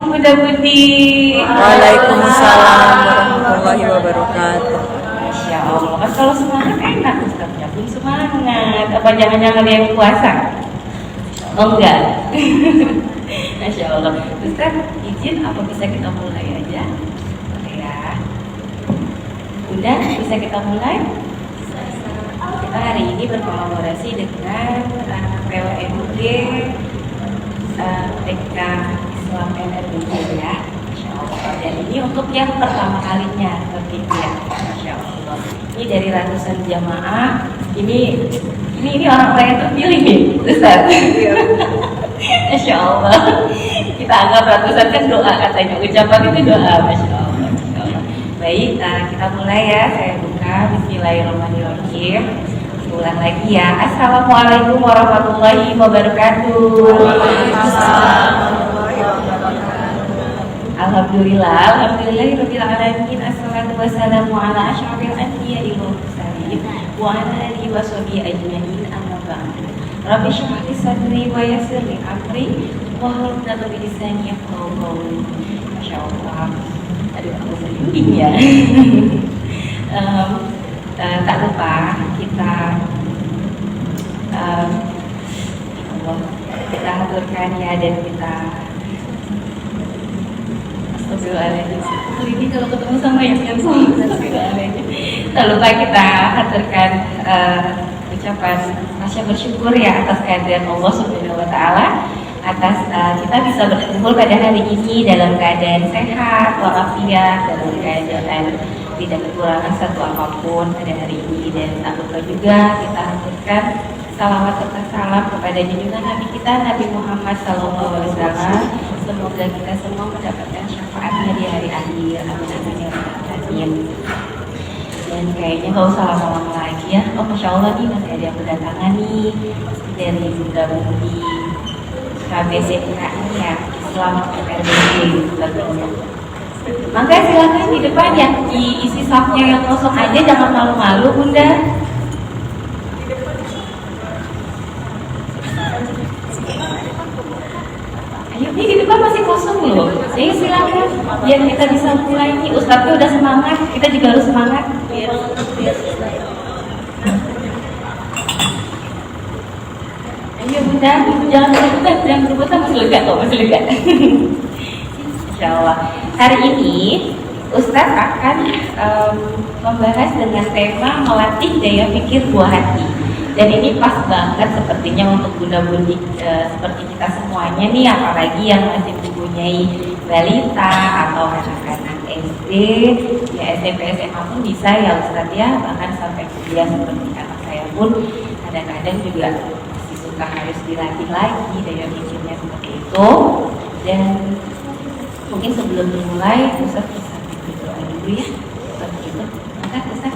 Bunda-budi. Waalaikumsalam warahmatullahi wabarakatuh. Masya Allah, kan kalau semangat enak Ustaznya pun semangat. Apa jangan-jangan ada yang puasa? Oh enggak. Masya Allah. Ustaz, izin apa bisa kita mulai aja? Oke ya. Udah, bisa kita mulai? Kita hari ini berkolaborasi dengan PWMG TK Islam NRBJ ya, Masya Allah. Dan ini untuk yang pertama kalinya seperti itu ya, Masya Allah. Ini dari ratusan jamaah. Ini orang-orang yang terpilih nih, Ustaz. Masya Allah. Kita anggap ratusan kan doa katanya, ucapan itu doa, Masya Allah. Masya Allah. Baik, kita mulai ya. Saya buka. Bismillahirrahmanirrahim. Ulang lagi ya. Assalamualaikum warahmatullahi wabarakatuh. Alhamdulillahirabbil alamin. Assalatu wassalamu ala asyrofil anbiya'i wal mursalin wa ala alihi washabihi ajmain. Amma ba'du. Rabbi shrah li sadri wa yassir li amri wahlul 'uqdatam min lisani yafqahu qawli. Masya Allah. Aduh, aku merinding ya. Tak lupa kita kita aturkan ya, dan kita astagfirullahaladzim. Ini kalau ketemu sama yang astagfirullahaladzim. Tak lupa kita aturkan ucapan rasa bersyukur ya atas kehadiran Allah Subhanahu wa Ta'ala, atas kita bisa berkumpul pada hari ini dalam keadaan sehat walafiat, dalam keadaan tidak kekurangan satu apapun pada hari ini. Dan tak lupa juga kita haturkan salawat serta salam kepada junjungan Nabi kita Nabi Muhammad SAW. Semoga kita semua mendapatkan syafaatnya di hari akhir. Amin amin ya rabbal alamin. Dan kayaknya nggak usah lama-lama lagi ya. Oh Masya Allah nih, masih ada yang berdatangan nih dari Bunda-Budi KBCK ini ya, Islam NRBJ sebagainya. Maka silakan di depan ya, diisi safnya yang kosong aja, jangan malu-malu Bunda. Ayo nih, di depan masih kosong loh. Jadi silakan, biar kita bisa mulai nih. Ustadznya udah semangat, kita juga harus semangat. Ayo Bunda, jangan berebutan, masih lega kok, masih lega. Insya Allah. Hari ini Ustadz akan membahas dengan tema melatih daya pikir buah hati. Dan ini pas banget sepertinya untuk Bunda-Budi seperti kita semuanya nih, apalagi yang masih mempunyai balita atau anak-anak SD, ya SMP SMA pun bisa ya Ustadz ya, bahkan sampai kuliah seperti anak saya pun kadang-kadang juga masih suka harus dilatih lagi daya pikirnya seperti itu. Dan mungkin sebelum dimulai, Ustaz bisa berdoa dulu ya. Seperti itu. Maka Ustaz,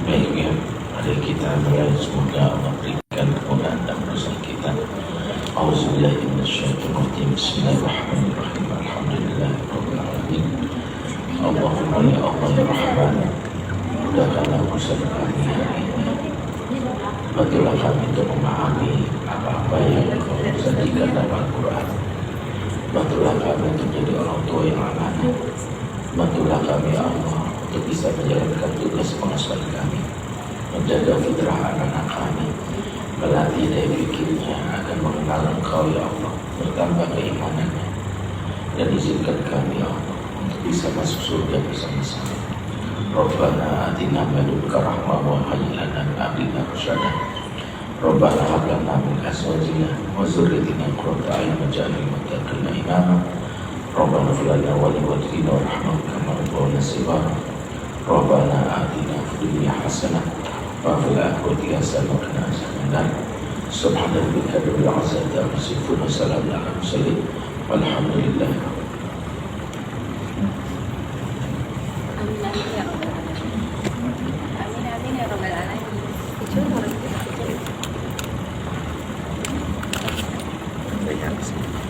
baik ya, mari kita mulai. Semoga Allah berikan kemudahan dan berusaha kita. Auzubillahi minasyaitonir rajim. Bismillahirrahmanirrahim. Alhamdulillahirabbil alamin. Allahumma ya Allah ya Rahman, mudahkanlah urusan kami hari ini. Bantulah kami untuk memahami apa-apa yang Engkau sajikan dalam Al-Quran. Bantulah kami untuk jadi orang tua yang amanah. Bantulah kami ya Allah untuk bisa menjalankan tugas pengasuhan kami, menjaga fitrah anak-anak kami, melatih daya pikirnya agar mengenal Engkau ya Allah, bertambah keimanannya, dan izinkan kami ya Allah untuk bisa masuk surga bersama-sama. Rabbana atina min ladunka rahmah wa hayyi lana min amrina rasyada. Rabbana hab lana min azwajina wa dzurriyyatina qurrata a'yun waj'alna lil muttaqina imama. Rabbana ighfir lana wa li walidayna warhamhum kama rabbayana shighara. Rabbana atina fid dunya hasanah wa fil akhirati hasanah wa qina adzabannar. Subhana rabbika rabbil izzati amma yasifun wa salamun alal mursalin walhamdulillahi rabbil alamin.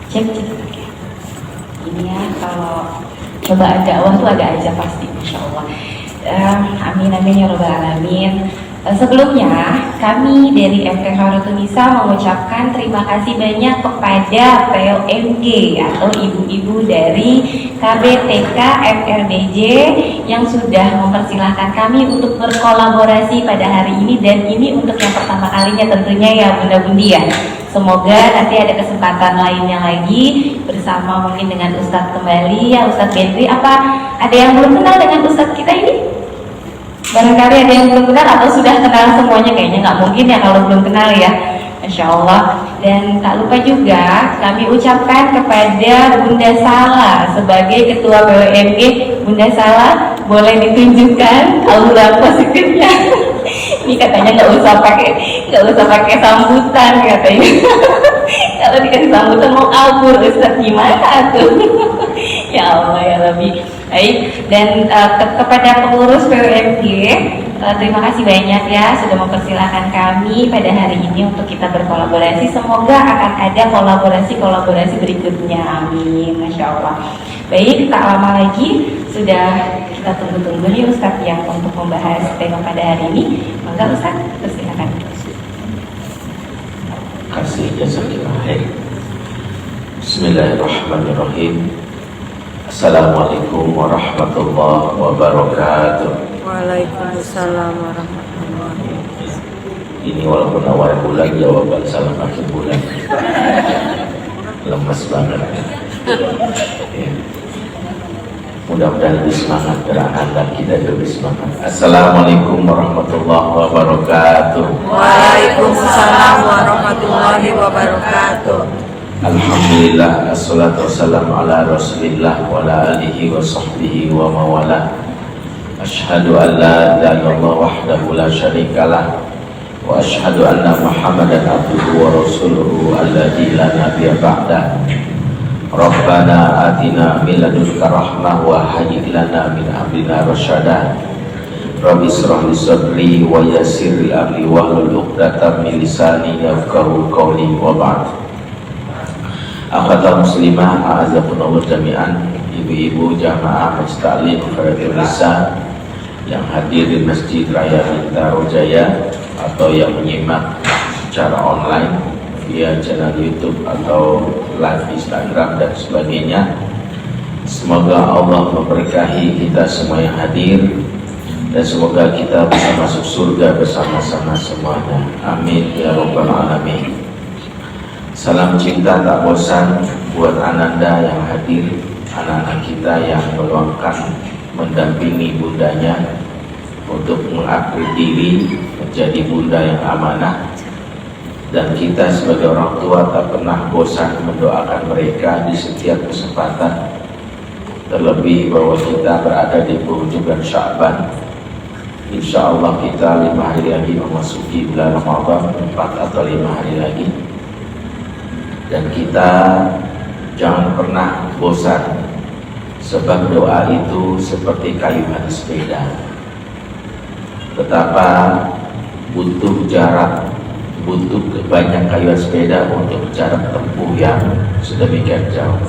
Cek. Ini ya, kalau cobaan dakwah tuh ada aja pasti, Masya Allah. Amin amin ya rabbal alamin. Sebelumnya, kami dari MT Khairatul Nisa mengucapkan terima kasih banyak kepada POMG atau ibu-ibu dari KBTK MRDJ yang sudah mempersilahkan kami untuk berkolaborasi pada hari ini, dan ini untuk yang pertama kalinya tentunya ya Bunda-Bundi ya. Semoga nanti ada kesempatan lainnya lagi bersama mungkin dengan Ustadz kembali ya, Ustadz Bedri. Apa ada yang belum kenal dengan Ustadz kita ini? Barangkali ada yang belum kenal atau sudah kenal semuanya, kayaknya nggak mungkin ya kalau belum kenal ya. Masya Allah. Dan tak lupa juga kami ucapkan kepada Bunda Sala sebagai Ketua BUMG. Bunda Sala, boleh ditunjukkan aura positifnya. Ini katanya nggak usah pakai sambutan katanya. Kalau dikasih sambutan mau kabur, Ustaz gimana tuh? Ya Allah ya Rabbi. Baik, dan kepada pengurus PUMG, terima kasih banyak ya sudah mempersilahkan kami pada hari ini untuk kita berkolaborasi. Semoga akan ada kolaborasi berikutnya, amin. Masya Allah. Baik, tak lama lagi sudah kita tunggu-tunggu nih Ustadz yang untuk membahas tema pada hari ini. Maka Ustadz, persilakan. Kasih jazakallah. Bismillahirrahmanirrahim. Assalamualaikum warahmatullahi wabarakatuh. Waalaikumsalam warahmatullahi wabarakatuh. Ini walaupun awal bulan jawaban salam akhir bulan. Lemes banget. Ya. Mudah-mudahan lebih semangat, Anda kita lebih semangat. Assalamualaikum warahmatullahi wabarakatuh. Waalaikumsalam warahmatullahi wabarakatuh. Alhamdulillah, assalatu wassalamu ala rasulillah wa ala alihi wa sahbihi wa mawala. Ashhadu an la ilaha illallah wahdahu la syarikalah wa ashhadu anna Muhammadan abduhu wa rasuluhu alladzi la nabiyya ba'dah. Rabbana atina min ladunka rahmah wa hayyi lana min amrina rasyada. Rabbi shrah li sadri wa yassir li amri wahlul 'uqdatam min lisani yafqahu qawli wa ba'd. Akhwat muslimah a'azakumullah jami'an, ibu-ibu jamaah Masjid Ta'lim Khairatul Nisa yang hadir di Masjid Raya Bintaro Jaya atau yang menyimak secara online via channel YouTube atau live Instagram dan sebagainya. Semoga Allah memberkahi kita semua yang hadir dan semoga kita bisa masuk surga bersama-sama semuanya. Amin ya rabbal alamin. Salam cinta tak bosan buat Ananda yang hadir, anak-anak kita yang meluangkan mendampingi bundanya untuk mengupgrade diri menjadi bunda yang amanah. Dan kita sebagai orang tua tak pernah bosan mendoakan mereka di setiap kesempatan. Terlebih bahwa kita berada di penghujung Sya'ban. Insya Allah kita 5 hari lagi memasuki bulan Ramadan, 4 atau 5 hari lagi. Dan kita jangan pernah bosan, sebab doa itu seperti kayuhan sepeda. Betapa butuh jarak, butuh banyak kayuhan sepeda untuk jarak tempuh yang sedemikian jauh.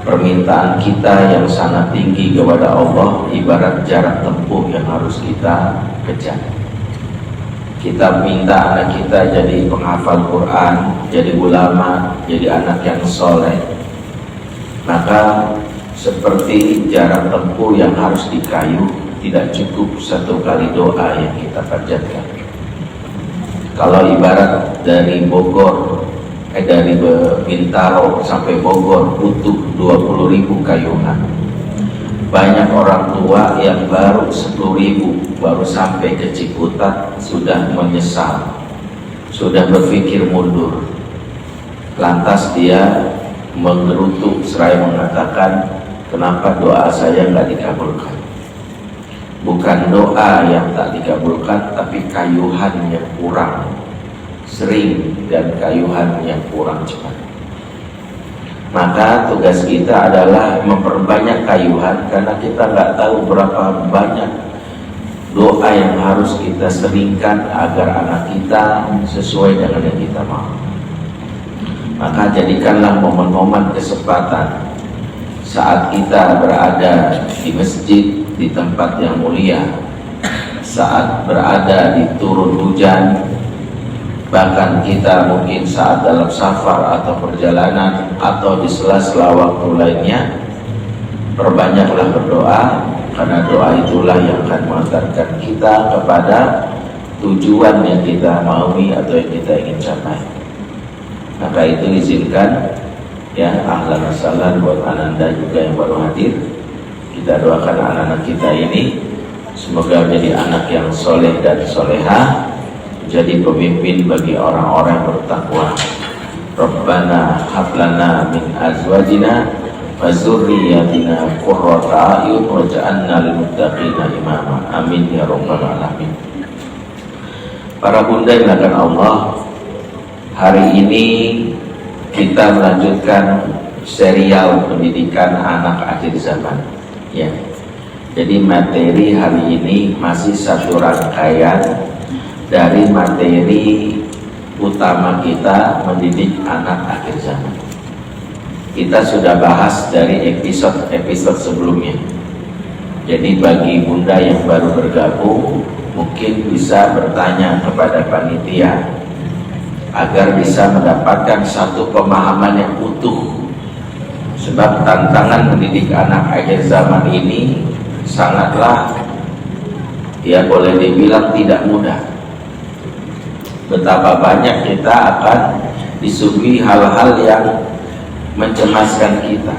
Permintaan kita yang sangat tinggi kepada Allah ibarat jarak tempuh yang harus kita kejar. Kita minta anak kita jadi penghafal Quran, jadi ulama, jadi anak yang soleh. Maka seperti jarak tempuh yang harus dikayu, tidak cukup satu kali doa yang kita panjatkan. Kalau ibarat dari Bogor, dari Bintaro sampai Bogor butuh 20.000 kayuhan. Banyak orang tua yang baru 10.000 baru sampai ke Ciputat sudah menyesal, sudah berpikir mundur. Lantas dia menggerutu seraya mengatakan, kenapa doa saya nggak dikabulkan? Bukan doa yang tak dikabulkan, tapi kayuhan yang kurang sering dan kayuhan yang kurang cepat. Maka tugas kita adalah memperbanyak kayuhan, karena kita nggak tahu berapa banyak doa yang harus kita seringkan agar anak kita sesuai dengan yang kita mau. Maka jadikanlah momen-momen kesempatan saat kita berada di masjid, di tempat yang mulia, saat berada di turun hujan, bahkan kita mungkin saat dalam safar atau perjalanan atau di sela-sela waktu lainnya, perbanyaklah berdoa, karena doa itulah yang akan mengantarkan kita kepada tujuan yang kita maui atau yang kita ingin capai. Maka itu izinkan ya, ahlan wa sahlan buat Ananda juga yang baru hadir. Kita doakan anak-anak kita ini semoga menjadi anak yang soleh dan solehah, jadi pemimpin bagi orang-orang yang bertakwa. Rabbana hablana min azwajina wa dzurriyyatina qurrata a'yun waj'alna lil muttaqina imama. Amin ya rabbal alamin. Para bunda yang dimuliakan Allah, hari ini kita melanjutkan serial pendidikan anak akhir zaman. Ya. Jadi materi hari ini masih satu rangkaian dari materi utama kita mendidik anak akhir zaman. Kita sudah bahas dari episode sebelumnya. Jadi bagi bunda yang baru bergabung, mungkin bisa bertanya kepada panitia agar bisa mendapatkan satu pemahaman yang utuh. Sebab tantangan mendidik anak akhir zaman ini sangatlah, ya boleh dibilang tidak mudah. Betapa banyak kita akan disuguhi hal-hal yang mencemaskan kita.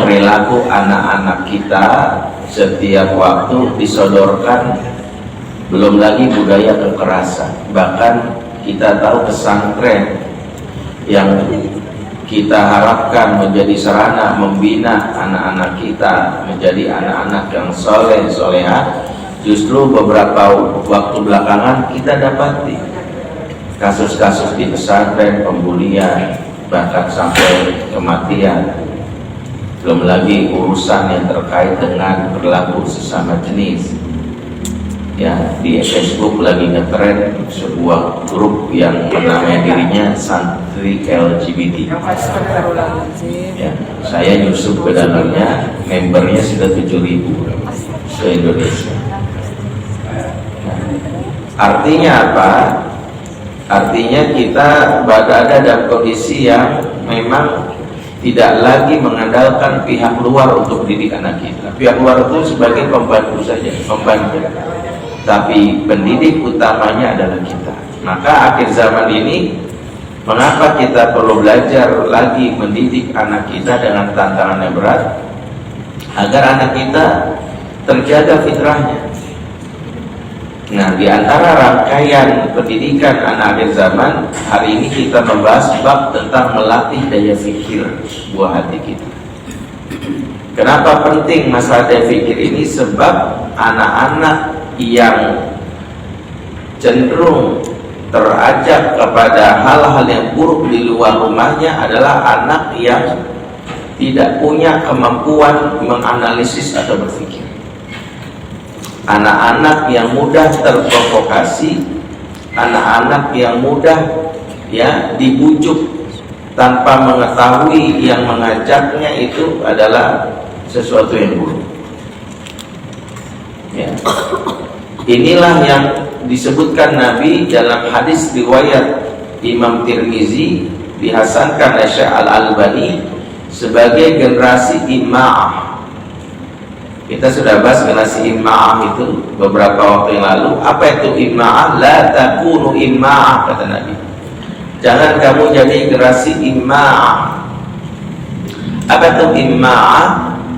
Perilaku anak-anak kita setiap waktu disodorkan, belum lagi budaya kekerasan. Bahkan kita tahu pesantren yang kita harapkan menjadi sarana membina anak-anak kita menjadi anak-anak yang soleh solehah, justru beberapa waktu belakangan kita dapati kasus-kasus di pesantren, pembulian, bahkan sampai kematian. Belum lagi urusan yang terkait dengan perilaku sesama jenis. Ya, di Facebook lagi ngetren sebuah grup yang menamai dirinya santri LGBT. Ya, saya nyusup ke dalamnya, membernya sudah 7.000 se-Indonesia. Artinya apa? Artinya kita berada dalam kondisi yang memang tidak lagi mengandalkan pihak luar untuk mendidik anak kita. Pihak luar itu sebagai pembantu saja, pembantu. Tapi pendidik utamanya adalah kita. Maka akhir zaman ini, mengapa kita perlu belajar lagi mendidik anak kita dengan tantangan yang berat, agar anak kita terjaga fitrahnya. Nah, di antara rangkaian pendidikan anak akhir zaman, hari ini kita membahas bab tentang melatih daya fikir buah hati kita. Kenapa penting masalah daya fikir ini? Sebab anak-anak yang cenderung terajak kepada hal-hal yang buruk di luar rumahnya adalah anak yang tidak punya kemampuan menganalisis atau berpikir. Anak-anak yang mudah terprovokasi, anak-anak yang mudah ya dibujuk tanpa mengetahui yang mengajaknya itu adalah sesuatu yang buruk. Ya. Inilah yang disebutkan Nabi dalam hadis riwayat Imam Tirmizi, dihasankan oleh Syekh Al-Albani sebagai generasi imma'ah. Kita sudah bahas generasi imma'ah itu beberapa waktu yang lalu. Apa itu imma'ah? La takunu imma'ah, kata Nabi. Jangan kamu jadi generasi imma'ah. Apa itu imma'ah?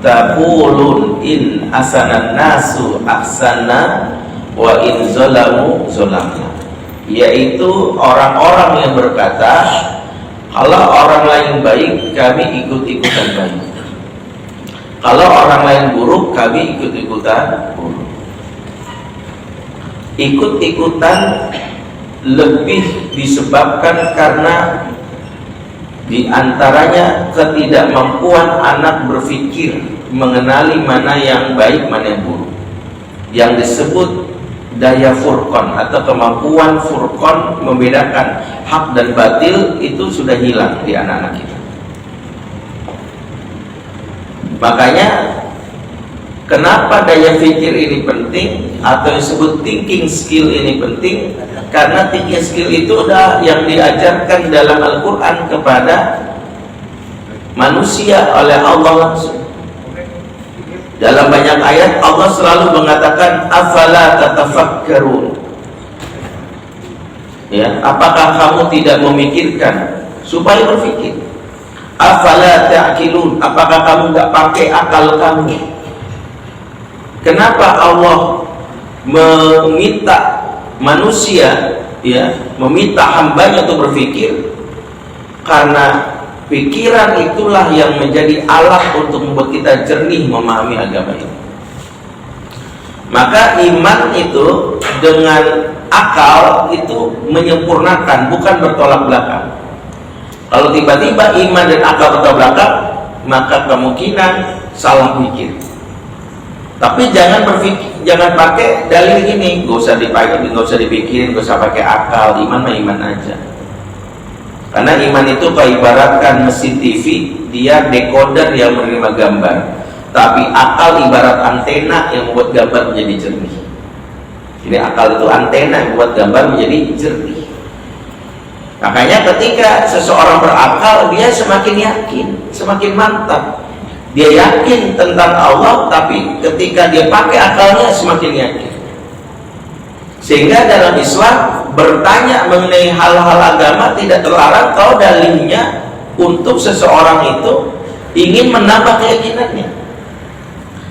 Taqulun in asanan nasu ahsana wa in zolamu zolamna. Yaitu orang-orang yang berkata, kalau orang lain baik, kami ikut-ikutan baik. Kalau orang lain buruk, kami ikut-ikutan buruk. Ikut-ikutan lebih disebabkan karena di antaranya ketidakmampuan anak berpikir, mengenali mana yang baik, mana yang buruk. Yang disebut daya furqan atau kemampuan furqan membedakan hak dan batil itu sudah hilang di anak-anak kita. Makanya Kenapa daya pikir ini penting atau disebut thinking skill ini penting? Karena thinking skill itu adalah yang diajarkan dalam Al-Quran kepada manusia oleh Allah langsung. Dalam banyak ayat Allah selalu mengatakan afala tatafakkarun. Ya, apakah kamu tidak memikirkan supaya berpikir? Afala ta'qilun, apakah kamu nggak pakai akal kamu? Kenapa Allah meminta manusia, ya, meminta hambanya untuk berpikir? Karena pikiran itulah yang menjadi alat untuk membuat kita jernih memahami agama ini. Maka iman itu dengan akal itu menyempurnakan, bukan bertolak belakang. Kalau tiba-tiba iman dan akal bertolak belakang, maka kemungkinan salah pikir. Tapi jangan berpikir, jangan pakai dalil ini, gak usah dipakai, gak usah dipikirin, gak usah pakai akal. Iman mah iman aja. Karena iman itu ibaratkan mesin TV, dia decoder yang menerima gambar. Tapi akal ibarat antena yang membuat gambar menjadi jernih. Jadi akal itu antena yang membuat gambar menjadi jernih. Makanya ketika seseorang berakal, dia semakin yakin, semakin mantap. Dia yakin tentang Allah, tapi ketika dia pakai akalnya semakin yakin. Sehingga dalam Islam bertanya mengenai hal-hal agama tidak terlarang kalau dalilnya untuk seseorang itu ingin menambah keyakinannya.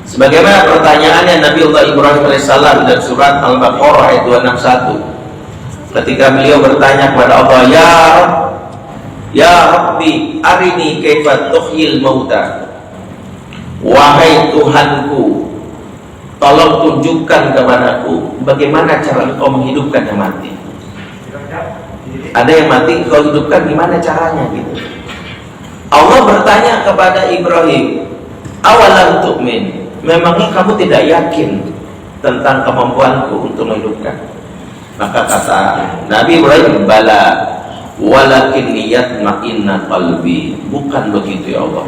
Sebagaimana pertanyaannya Nabi Allah Ibrahim AS dalam surat Al-Baqarah ayat 261, ketika beliau bertanya kepada Allah, Ya Rabbi arini kaifa tuhyil mauta. Wahai Tuhanku, tolong tunjukkan kepadaku bagaimana cara engkau menghidupkan yang mati. Ada yang mati engkau hidupkan, gimana caranya gitu. Allah bertanya kepada Ibrahim, awalam tu'min, memangnya kamu tidak yakin tentang kemampuanku untuk menghidupkan? Maka kata Nabi Ibrahim, bala walakin liyatma'inna qalbi. Bukan begitu ya Allah,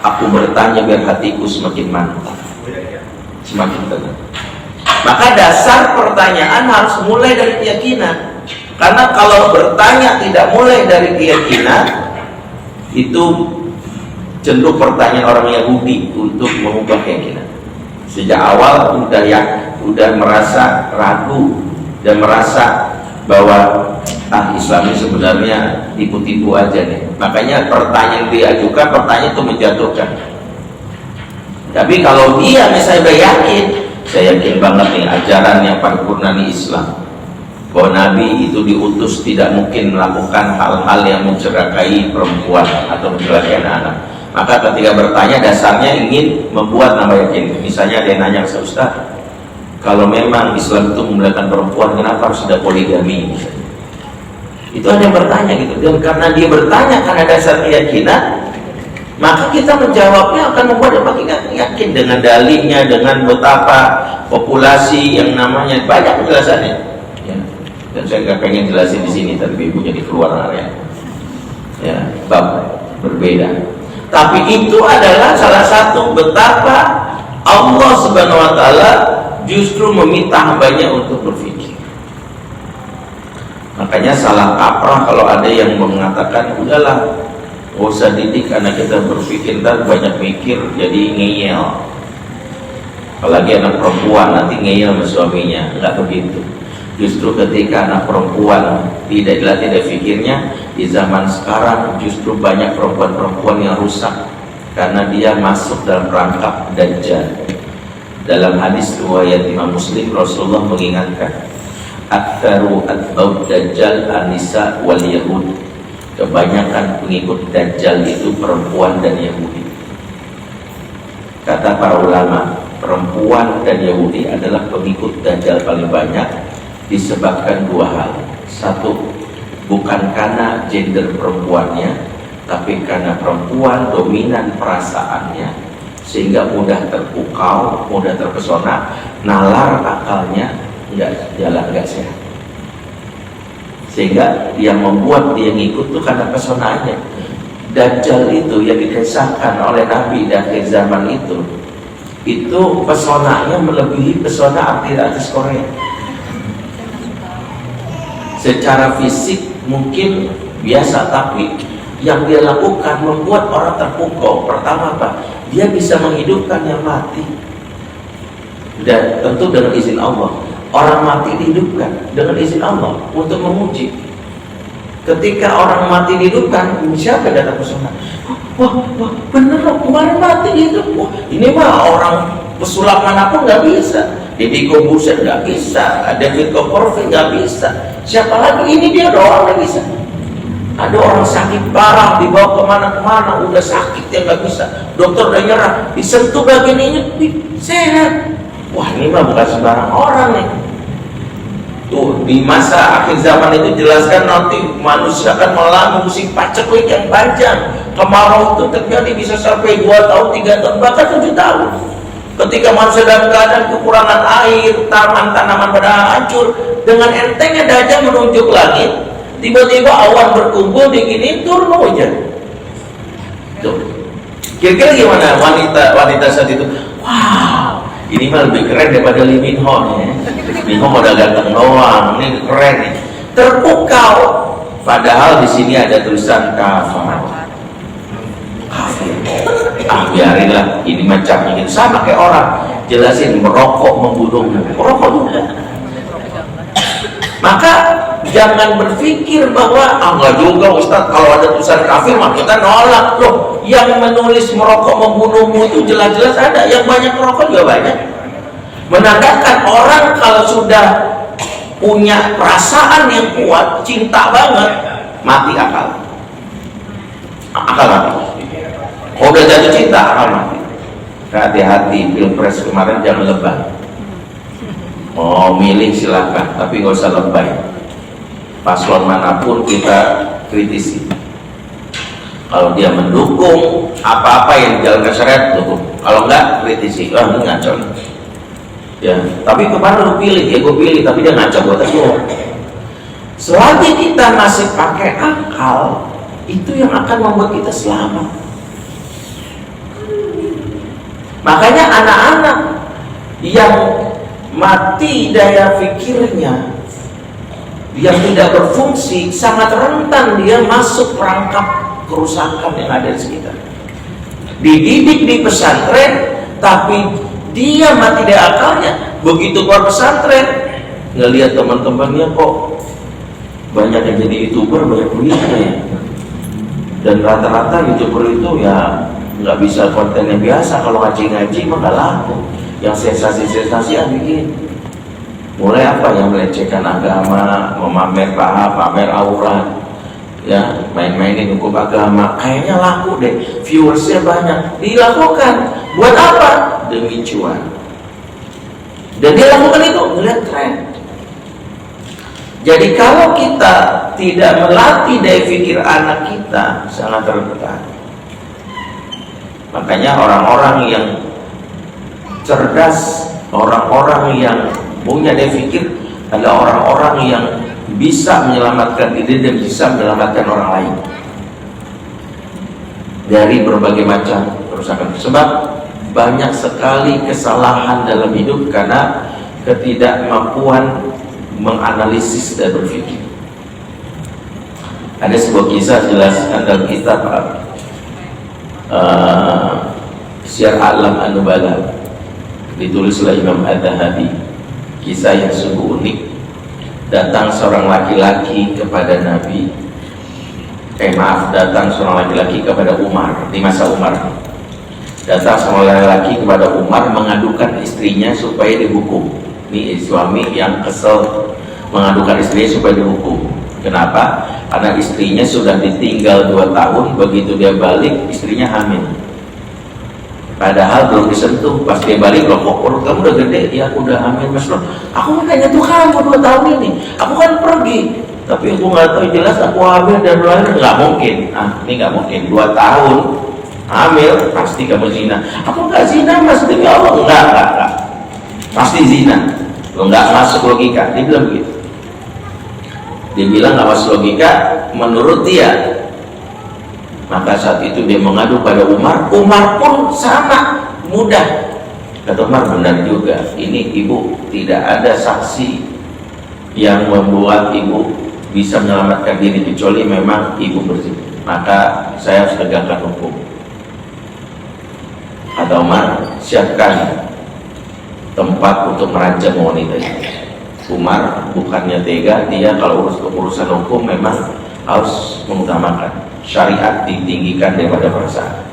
aku bertanya biar hatiku semakin mantap, semakin tenang. Maka dasar pertanyaan harus mulai dari keyakinan. Karena kalau bertanya tidak mulai dari keyakinan, itu cenderung pertanyaan orang Yahudi untuk mengubah keyakinan. Sejak awal udah merasa ragu dan merasa bahwa Islam ini sebenarnya tipu-tipu aja nih. Makanya pertanyaan diajukan, pertanyaan itu menjatuhkan. Tapi kalau dia misalnya udah yakin, saya yakin banget nih ajaran yang paripurna di Islam, bahwa Nabi itu diutus tidak mungkin melakukan hal-hal yang mencelakai perempuan atau mencelakai anak-anak. Maka ketika bertanya dasarnya ingin membuat nama yakin. Misalnya ada yang nanya ke Ustaz, kalau memang Islam itu memuliakan perempuan, kenapa harus ada poligami misalnya? Itu ada yang bertanya gitu. Dan karena dia bertanya karena dasar keyakinan, maka kita menjawabnya akan membuat dia makin yakin dengan dalilnya, dengan betapa populasi yang namanya banyak penjelasannya. Ya. Dan saya nggak pengen jelasin di sini, tapi ibu jadi keluar area. Ya, bab berbeda. Tapi itu adalah salah satu betapa Allah Subhanahu Wa Taala justru meminta hambanya untuk berpikir. Makanya salah kaprah kalau ada yang mengatakan udahlah, gak usah didik anak kita berpikir, ntar banyak mikir jadi ngeyel. Apalagi anak perempuan nanti ngeyel sama suaminya. Enggak begitu. Justru ketika anak perempuan tidak dilatih dari fikirnya, di zaman sekarang justru banyak perempuan-perempuan yang rusak karena dia masuk dalam perangkap Dajjal. Dalam hadis riwayat Imam Muslim, Rasulullah mengingatkan, aktsaru atba'ud Dajjal an-nisa wal yahud. Kebanyakan pengikut Dajjal itu perempuan dan Yahudi. Kata para ulama, perempuan dan Yahudi adalah pengikut Dajjal paling banyak disebabkan dua hal. Satu, bukan karena gender perempuannya, tapi karena perempuan dominan perasaannya, sehingga mudah terpukau, mudah terpesona, nalar akalnya nggak jalan, nggak sehat. Sehingga yang membuat dia ngikut itu karena pesonanya. Dajjal itu yang dikisahkan oleh Nabi di akhir zaman itu itu pesonanya melebihi pesona artis Korea. Secara fisik mungkin biasa, tapi yang dia lakukan membuat orang terpukau. Pertama apa? Dia bisa menghidupkan yang mati, dan tentu dengan izin Allah. Orang mati dihidupkan dengan izin Allah untuk memuji. Ketika orang mati dihidupkan, siapa yang datang ke sana? Wah, bener loh, kemarin mati itu. Wah, ini mah orang pesulap manapun nggak bisa. Deddy Corbuzier nggak bisa, David Copperfield nggak bisa. Siapa lagi? Ini dia doang yang bisa. Ada orang sakit parah, dibawa kemana-kemana, udah sakit yang nggak bisa. Dokter udah nyerah, disentuh bagian ini, sehat. Wah, ini mah bukan sembarang orang nih. Tuh, di masa akhir zaman itu jelaskan nanti manusia akan mengalami musim paceklik yang panjang. Kemarau itu terjadi bisa sampai 2 tahun, 3 tahun, bahkan 7 tahun. Ketika manusia dalam keadaan kekurangan air, tanaman pada hancur, dengan entengnya Dajjal menunjuk langit, tiba-tiba awan berkumpul, dinginin, turun hujan. Tuh, kira-kira gimana wanita saat itu? Wow, ini mah lebih keren daripada Lee Min Ho ya. Min Ho udah ganteng doang, ini keren nih. Terpukau. Padahal di sini ada tulisan kafir. Biarinlah, ini macam ini sama kayak orang jelasin merokok membunuh, merokok juga. Maka jangan berpikir bahwa enggak juga Ustaz, kalau ada tulisan kafir maka kita nolak. Loh, yang menulis merokok membunuhmu itu jelas-jelas ada, yang banyak merokok juga banyak. Menandakan orang kalau sudah punya perasaan yang kuat, cinta banget, mati akal mati. Kalau udah jatuh cinta akal mati. Hati-hati, pilpres kemarin jangan lebay. Mau milih silakan, tapi nggak usah lebay. Paslon manapun kita kritisi. Kalau dia mendukung apa-apa yang dijalankan syariat, dukung. Kalau enggak, kritisi. Wah, ini ngaco. Ya, tapi kemarin lu pilih, ya gue pilih, tapi dia ngaco buat aku. Selagi kita masih pakai akal, itu yang akan membuat kita selamat. Makanya anak-anak yang mati daya pikirnya, yang tidak berfungsi, sangat rentan dia masuk perangkap kerusakan yang ada di sekitar. Dididik di pesantren, tapi dia mati daya akalnya. Begitu keluar pesantren, ngelihat teman-temannya kok banyak yang jadi YouTuber, banyak duitnya ya. Dan rata-rata YouTuber itu ya nggak bisa kontennya biasa. Kalau ngaji-ngaji mah nggak laku. Yang sensasi-sensasi yang bikin. Mulai apa yang melecehkan agama, memamer paha, pamer aurat, ya main-mainin hukum agama, kayaknya laku deh, viewersnya banyak. Dilakukan buat apa? Demi cuan. Dan dia lakukan itu melihat tren. Jadi kalau kita tidak melatih daya pikir anak kita, sangat rentan. Makanya orang-orang yang cerdas, orang-orang yang punya daya pikir adalah orang-orang yang bisa menyelamatkan diri dan bisa menyelamatkan orang lain dari berbagai macam kerusakan. Sebab banyak sekali kesalahan dalam hidup karena ketidakmampuan menganalisis dan berpikir. Ada sebuah kisah jelaskan dalam kitab Syiar A'lam An-Nubala, ditulis oleh Imam Ad-Dhahabi. Kisah yang sungguh unik. Datang seorang laki-laki kepada Nabi. Datang seorang laki-laki kepada Umar di masa Umar. Datang seorang laki-laki kepada Umar mengadukan istrinya supaya dihukum. Ini suami yang kesel mengadukan istrinya supaya dihukum. Kenapa? Karena istrinya sudah ditinggal 2 tahun, begitu dia balik istrinya hamil. Padahal belum disentuh. Pas dia balik, loh kok perut kamu udah gede? Ya aku udah hamil mas. Loh, aku kan nyentuh kamu 2 tahun ini. Aku kan pergi, tapi aku nggak tahu jelas aku hamil dan melahirkan. Nggak mungkin. Ini nggak mungkin. 2 tahun hamil, pasti kamu zina. Aku nggak zina mas, demi Allah. Enggak. Pasti zina. Lo nggak masuk logika. Dia bilang begitu. Dia bilang nggak masuk logika menurut dia. Maka saat itu dia mengadu pada Umar. Umar pun sama mudah. Kata Umar, benar juga, ini ibu tidak ada saksi yang membuat ibu bisa menyelamatkan diri kecuali memang ibu bersih, maka saya harus tegakkan hukum. Kata Umar, siapkan tempat untuk merancang wanita itu. Umar bukannya tega, dia kalau urusan hukum memang harus mengutamakan syariat, ditinggikan daripada perasaan.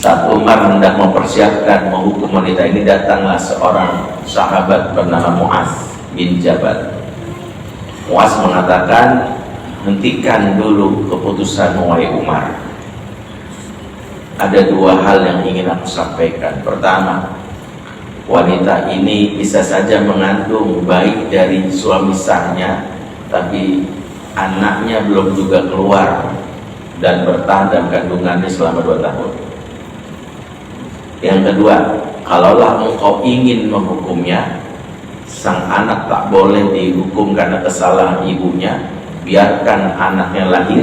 Saat Umar hendak mempersiapkan menghukum wanita ini, datanglah seorang sahabat bernama Mu'az bin Jabal. Mu'az mengatakan, hentikan dulu keputusan wahai Umar. Ada dua hal yang ingin aku sampaikan. Pertama, wanita ini bisa saja mengandung baik dari suami sahnya, tapi anaknya belum juga keluar dan bertahan dalam kandungannya selama 2 tahun. Yang kedua, kalaulah engkau ingin menghukumnya, sang anak tak boleh dihukum karena kesalahan ibunya, biarkan anaknya lahir,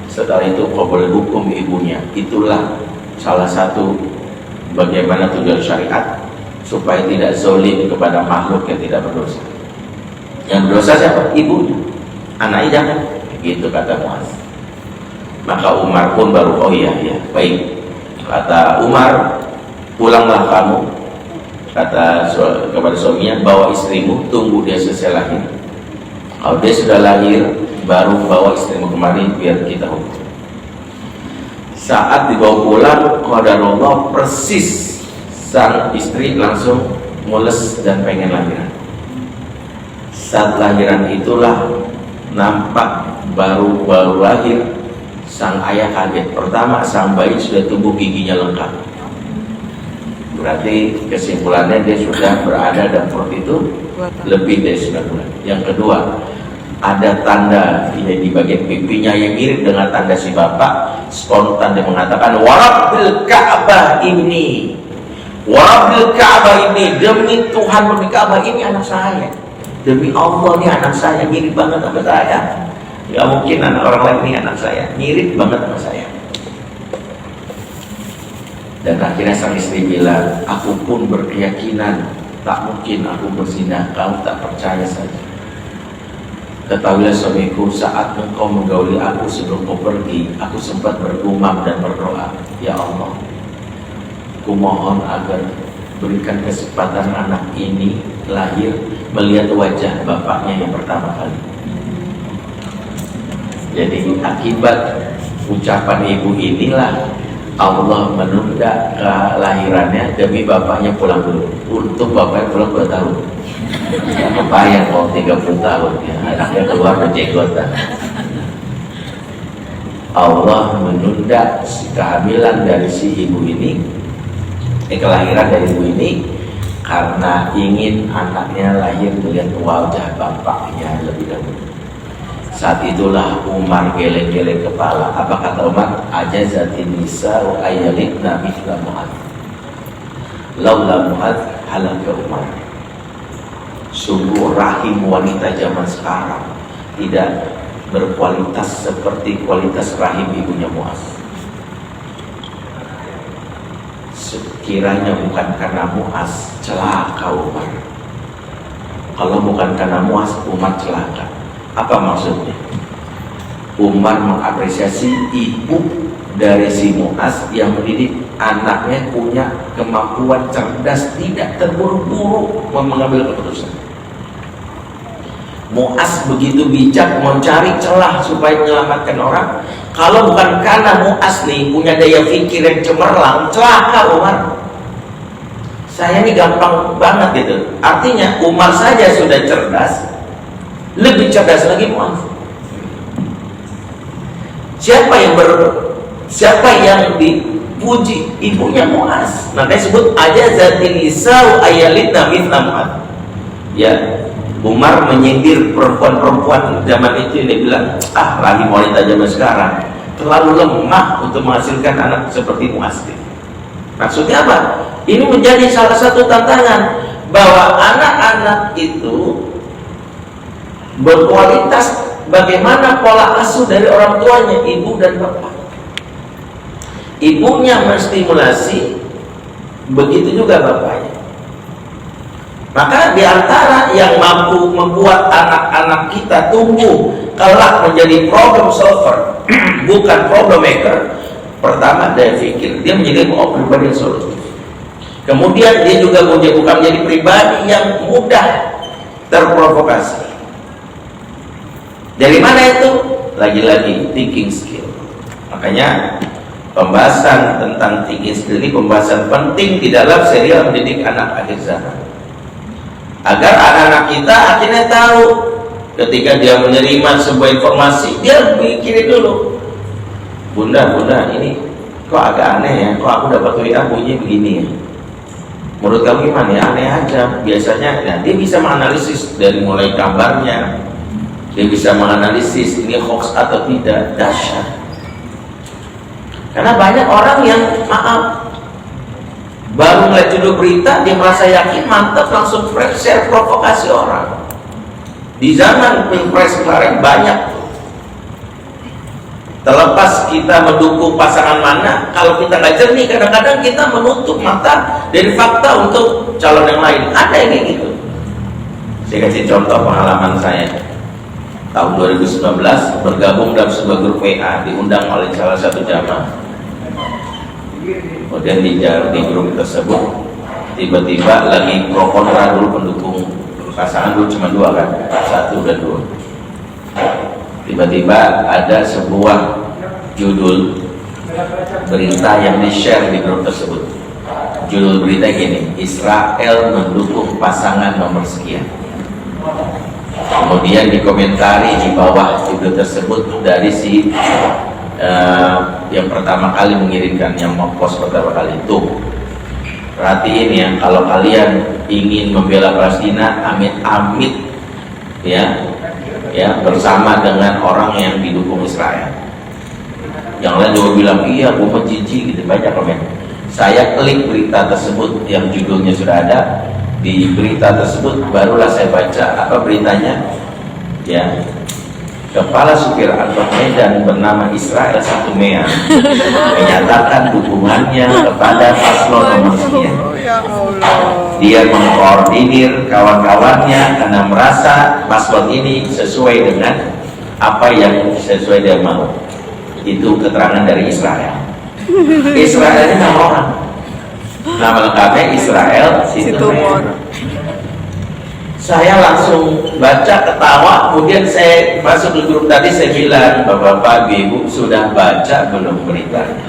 setelah itu kau boleh hukum ibunya. Itulah salah satu bagaimana tujuan syariat, supaya tidak zalim kepada makhluk yang tidak berdosa. Yang berdosa siapa? Ibunya. Anaknya jangan. Gitu kata Mu'az. Maka Umar pun baru, oh iya, baik. Kata Umar, pulanglah kamu, kata kepada suaminya, bawa istrimu, tunggu dia selesai lahir. Kalau dia sudah lahir, baru bawa istrimu kemari biar kita hukum. Saat dibawa pulang, qadarullah, persis sang istri langsung mules dan pengen lahiran. Saat lahiran itulah nampak baru lahir, sang ayah kaget. Pertama, sang bayi sudah tumbuh giginya lengkap. Berarti kesimpulannya dia sudah berada dalam perut itu lebih dari 9 bulan. Yang kedua, ada tanda di bagian pipinya yang mirip dengan tanda si bapak. Spontan dia mengatakan, warabbil Ka'bah ini, warabbil Ka'bah ini, demi Tuhan, demi Ka'bah ini anak saya, demi Allah ini anak saya, mirip banget sama saya. Gak mungkin anak orang lain ini anak saya, mirip banget sama saya. Dan akhirnya sang istri bilang, aku pun berkeyakinan tak mungkin aku berzina, kamu tak percaya saja. Ketahuilah suamiku, saat engkau menggauli aku sebelum kau pergi, aku sempat bergumam dan berdoa, ya Allah, ku mohon agar berikan kesempatan anak ini lahir melihat wajah bapaknya yang pertama kali. Jadi akibat ucapan ibu inilah Allah menunda kelahirannya demi bapaknya pulang dulu. Untuk bapaknya pulang 2 tahun. Ya, kebayang kalau 30 tahun ya, anaknya keluar berjenggotan. Allah menunda kehamilan dari si ibu ini, kelahiran dari ibu ini, karena ingin anaknya lahir melihat wajah bapaknya lebih dahulu. Saat itulah Umar geleng-geleng kepala. Apa kata Umar? Ajazatin nisa wa ayyalidna mithla Mu'adz. Laula Mu'adz halaka Umar. Sungguh rahim wanita zaman sekarang tidak berkualitas seperti kualitas rahim ibunya Mu'adz. Sekiranya bukan karena Mu'adz, celaka Umar. Kalau bukan karena Mu'adz, Umar celaka. Apa maksudnya? Umar mengapresiasi ibu dari si Mu'adz yang mendidik anaknya punya kemampuan cerdas, tidak terburu-buru mengambil keputusan. Mu'adz begitu bijak mencari celah supaya menyelamatkan orang. Kalau bukan karena Mu'adz nih punya daya pikir yang cemerlang, celaka Umar. Saya ini gampang banget gitu. Artinya Umar saja sudah cerdas, lebih cerdas lagi Mu'adz. Siapa yang dipuji? Ibunya Mu'adz. Makanya disebut ajazatin nisa ayalidna mithla Mu'adz. Ya, Umar menyindir perempuan-perempuan zaman itu. Dia bilang, rahim wanita zaman sekarang terlalu lemah untuk menghasilkan anak seperti Mu'adz. Maksudnya apa? Ini menjadi salah satu tantangan bahwa anak-anak itu berkualitas bagaimana pola asuh dari orang tuanya, ibu dan bapak. Ibunya menstimulasi, begitu juga bapaknya. Maka di antara yang mampu membuat anak-anak kita tumbuh kelak menjadi problem solver, bukan problem maker, pertama dia pikir, dia menjadi pribadi yang solutif. Kemudian dia juga bukan menjadi pribadi yang mudah terprovokasi. Dari mana itu? Lagi-lagi thinking skill. Makanya pembahasan tentang thinking skill ini pembahasan penting di dalam serial mendidik anak akhir zaman, agar anak-anak kita akhirnya tahu ketika dia menerima sebuah informasi, dia pikirin dulu, bunda ini kok agak aneh ya, kok aku dapat WA bunyi begini ya, menurut kamu gimana ya? Aneh aja. Biasanya nah, dia bisa menganalisis dari mulai gambarnya, dia bisa menganalisis ini hoax atau tidak. Dahsyat. Karena banyak orang yang baru ngeliat judul berita, dia merasa yakin, mantap, langsung share provokasi orang. Di zaman Pilpres kemarin banyak tuh. Terlepas kita mendukung pasangan mana, kalau kita nggak jernih, kadang-kadang kita menutup mata dari fakta untuk calon yang lain. Ada yang kayak gitu. Saya kasih contoh pengalaman saya. Tahun 2019 bergabung dalam sebuah grup WA, diundang oleh salah satu jamaah. Kemudian di grup tersebut tiba-tiba lagi pro kontra dulu, pendukung pasangan dulu cuma dua kan, 1 dan 2. Tiba-tiba ada sebuah judul berita yang di-share di grup tersebut. Judul berita gini, Israel mendukung pasangan nomor sekian. Kemudian dikomentari di bawah judul tersebut dari si yang pertama kali mengirimkan, yang mempost pertama kali itu, perhatiin ya, kalau kalian ingin membela Palestina, amit-amit ya bersama dengan orang yang didukung Israel. Yang lain juga bilang iya, gue jijik gitu, banyak komen. Saya klik berita tersebut yang judulnya sudah ada. Di berita tersebut barulah saya baca apa beritanya ya. Kepala supir angkot Medan bernama Israel Satumea menyatakan dukungannya kepada paslon nomor sekian. Dia mengkoordinir kawan-kawannya karena merasa paslon ini sesuai dengan apa yang sesuai dia mau. Itu keterangan dari Israel. Israel ini nama orang. Nama lengkapnya Israel Satumea. Saya langsung baca, ketawa, kemudian saya masuk ke grup tadi, saya bilang, Bapak-bapak, Ibu, sudah baca belum beritanya?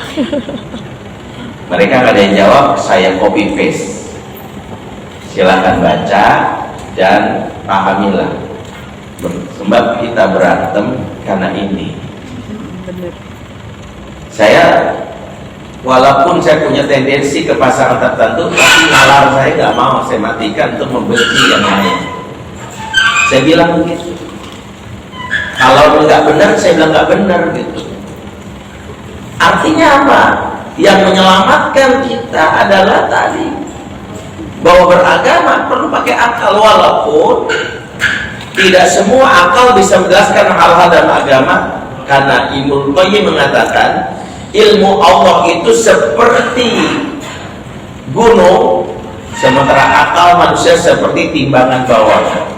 Mereka nggak ada yang jawab, saya copy paste. Silahkan baca dan pahamilah. Sebab kita berantem karena ini. Saya, walaupun saya punya tendensi ke pasangan tertentu, tapi nalar saya nggak mau saya matikan untuk membenci yang lain. Saya bilang begitu. Kalau nggak benar, saya bilang nggak benar gitu. Artinya apa? Yang menyelamatkan kita adalah tadi bahwa beragama perlu pakai akal, walaupun tidak semua akal bisa menjelaskan hal-hal dalam agama. Karena Ibnu Qayyim mengatakan ilmu Allah itu seperti gunung, sementara akal manusia seperti timbangan bawah.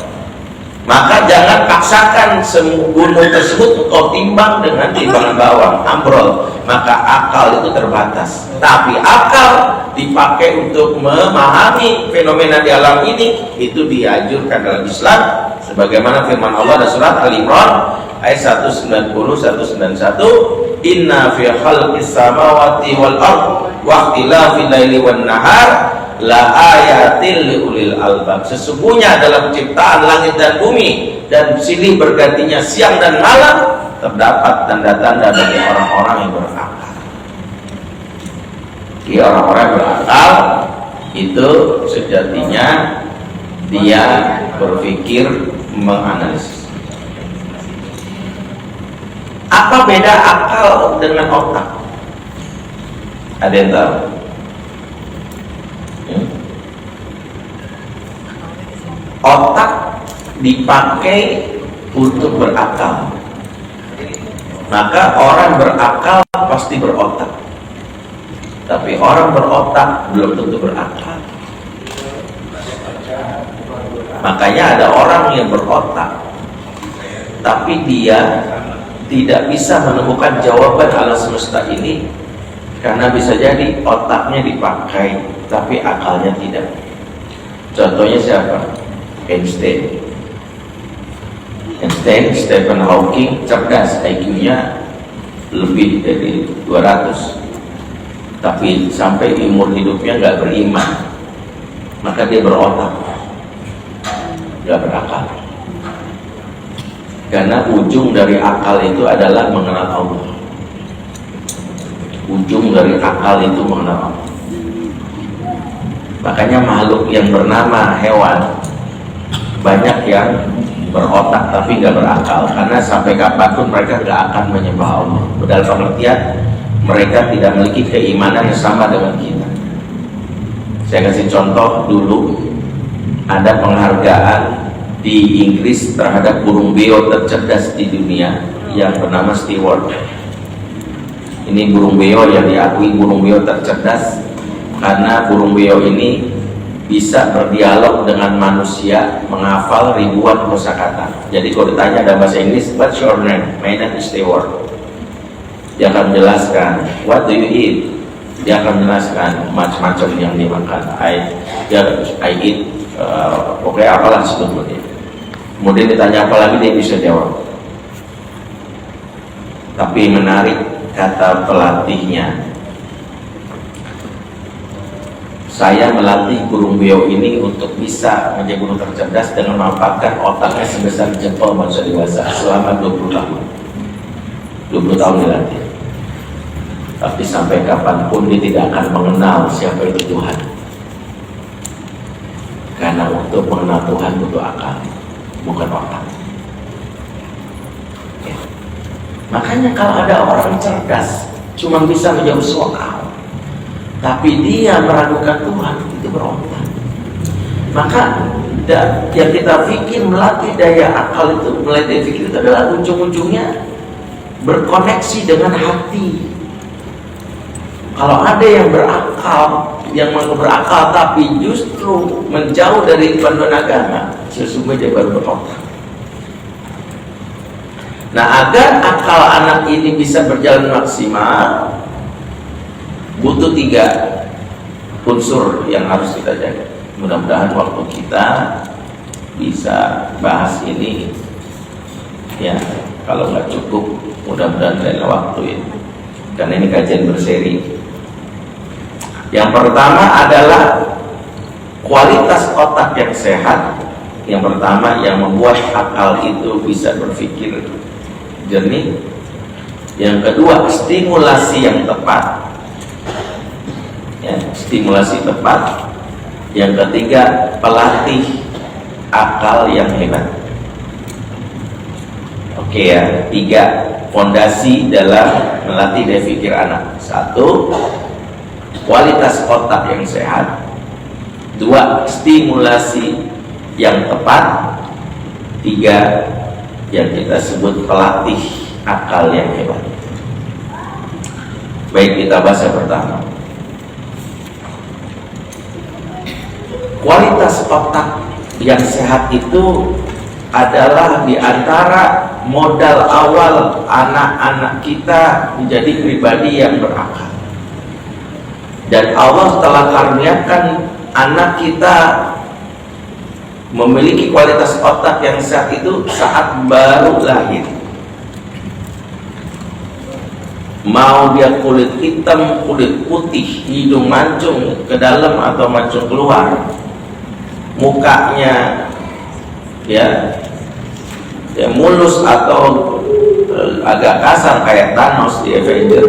Maka jangan paksakan gunung tersebut engkau timbang dengan timbangan bawang, ambrol. Maka akal itu terbatas. Tapi akal dipakai untuk memahami fenomena di alam ini, itu dianjurkan dalam Islam. Sebagaimana firman Allah dalam surat Al-Imran ayat 190-191, Inna fi khalqis samawati wal ard wa ikhtilafil laili wan nahar la ayatil liulil albab. Sesungguhnya dalam ciptaan langit dan bumi dan silih bergantinya siang dan malam terdapat tanda-tanda bagi orang-orang yang berakal. Jadi orang-orang berakal itu sejatinya dia berpikir, menganalisis. Apa beda akal dengan otak? Ada yang tahu? Otak dipakai untuk berakal. Maka orang berakal pasti berotak. Tapi orang berotak belum tentu berakal. Makanya ada orang yang berotak tapi dia tidak bisa menemukan jawaban alam semesta ini karena bisa jadi otaknya dipakai tapi akalnya tidak. Contohnya siapa? Einstein, Stephen Hawking cerdas, IQ-nya lebih dari 200, tapi sampai umur hidupnya nggak beriman, maka dia berotak, nggak berakal. Karena ujung dari akal itu adalah mengenal Allah. Ujung dari akal itu mengenal Allah. Makanya makhluk yang bernama hewan banyak yang berotak tapi nggak berakal, karena sampai kapanpun mereka nggak akan menyembah Allah. Dalam pengertian mereka tidak memiliki keimanan yang sama dengan kita. Saya kasih contoh dulu, ada penghargaan di Inggris terhadap burung beo tercerdas di dunia yang bernama Stewart. Ini burung beo yang diakui burung beo tercerdas karena burung beo ini bisa berdialog dengan manusia, menghafal ribuan kosakata. Jadi kalau ditanya dalam bahasa Inggris, what's your name? My name is Stewart. Dia akan menjelaskan, what do you eat? Dia akan menjelaskan macam-macam yang dimakan. I eat, pokoknya apalah sebetulnya. Kemudian ditanya apa lagi, dia bisa jawab. Tapi menarik kata pelatihnya, saya melatih burung beo ini untuk bisa menjadi burung tercerdas dengan memanfaatkan otaknya sebesar jempol manusia dewasa selama 20 tahun. 20 tahun dilatih. Tapi sampai kapanpun dia tidak akan mengenal siapa itu Tuhan. Karena untuk mengenal Tuhan butuh akal, bukan otak. Ya. Makanya kalau ada orang cerdas cuma bisa menjawab soal, tapi dia meragukan Tuhan, itu berotak. Maka yang kita pikir melatih daya akal itu, melatih pikir itu adalah ujung-ujungnya berkoneksi dengan hati. Kalau ada yang berakal tapi justru menjauh dari panduan agama, sesungguhnya dia baru berotak. Nah, agar akal anak ini bisa berjalan maksimal, butuh 3 unsur yang harus kita jaga. Mudah-mudahan waktu kita bisa bahas ini, ya. Kalau nggak cukup, mudah-mudahan lain waktu ya. Karena ini kajian berseri. Yang pertama adalah kualitas otak yang sehat. Yang pertama yang membuat akal itu bisa berpikir jernih. Yang kedua, stimulasi yang tepat. Ya, stimulasi tepat. Yang ketiga, pelatih akal yang hebat. Oke ya, 3 fondasi dalam melatih daya pikir anak. 1, kualitas otak yang sehat. 2, stimulasi yang tepat. 3, yang kita sebut pelatih akal yang hebat. Baik, kita bahas yang pertama. Kualitas otak yang sehat itu adalah di antara modal awal anak-anak kita menjadi pribadi yang berakal. Dan Allah telah karuniakan anak kita memiliki kualitas otak yang sehat itu saat baru lahir. Mau dia kulit hitam, kulit putih, hidung mancung ke dalam atau mancung keluar, mukanya ya mulus atau agak kasar kayak Thanos di Avenger,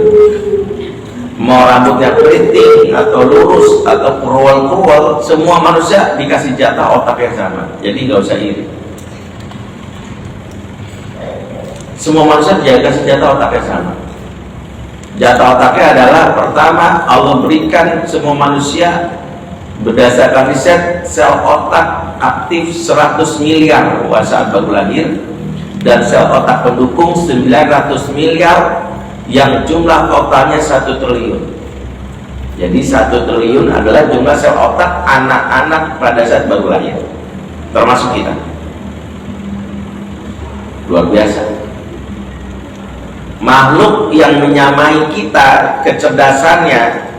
mau rambutnya keriting atau lurus atau krual-krual, semua manusia dikasih jatah otak yang sama. Jadi nggak usah iri. Semua manusia dikasih jatah otak yang sama. Jatah otaknya adalah, pertama, Allah berikan semua manusia berdasarkan riset sel otak aktif 100 miliar saat baru lahir, dan sel otak pendukung 900 miliar yang jumlah totalnya 1 triliun. Jadi 1 triliun adalah jumlah sel otak anak-anak pada saat baru lahir, termasuk kita. Luar biasa. Makhluk yang menyamai kita kecerdasannya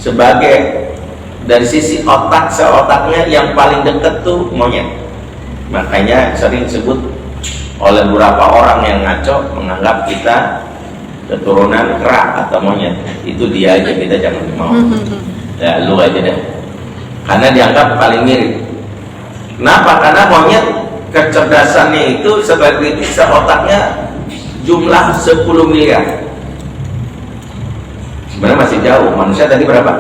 sebagai dari sisi otak, sel otaknya yang paling dekat tuh monyet. Makanya sering disebut oleh beberapa orang yang ngaco menganggap kita keturunan kera atau monyet. Itu dia aja, kita jangan mau. Ya lu aja deh. Karena dianggap paling mirip. Kenapa? Karena monyet kecerdasannya itu sebagai sel otaknya jumlah 10 miliar. Sebenarnya masih jauh. Manusia tadi berapa?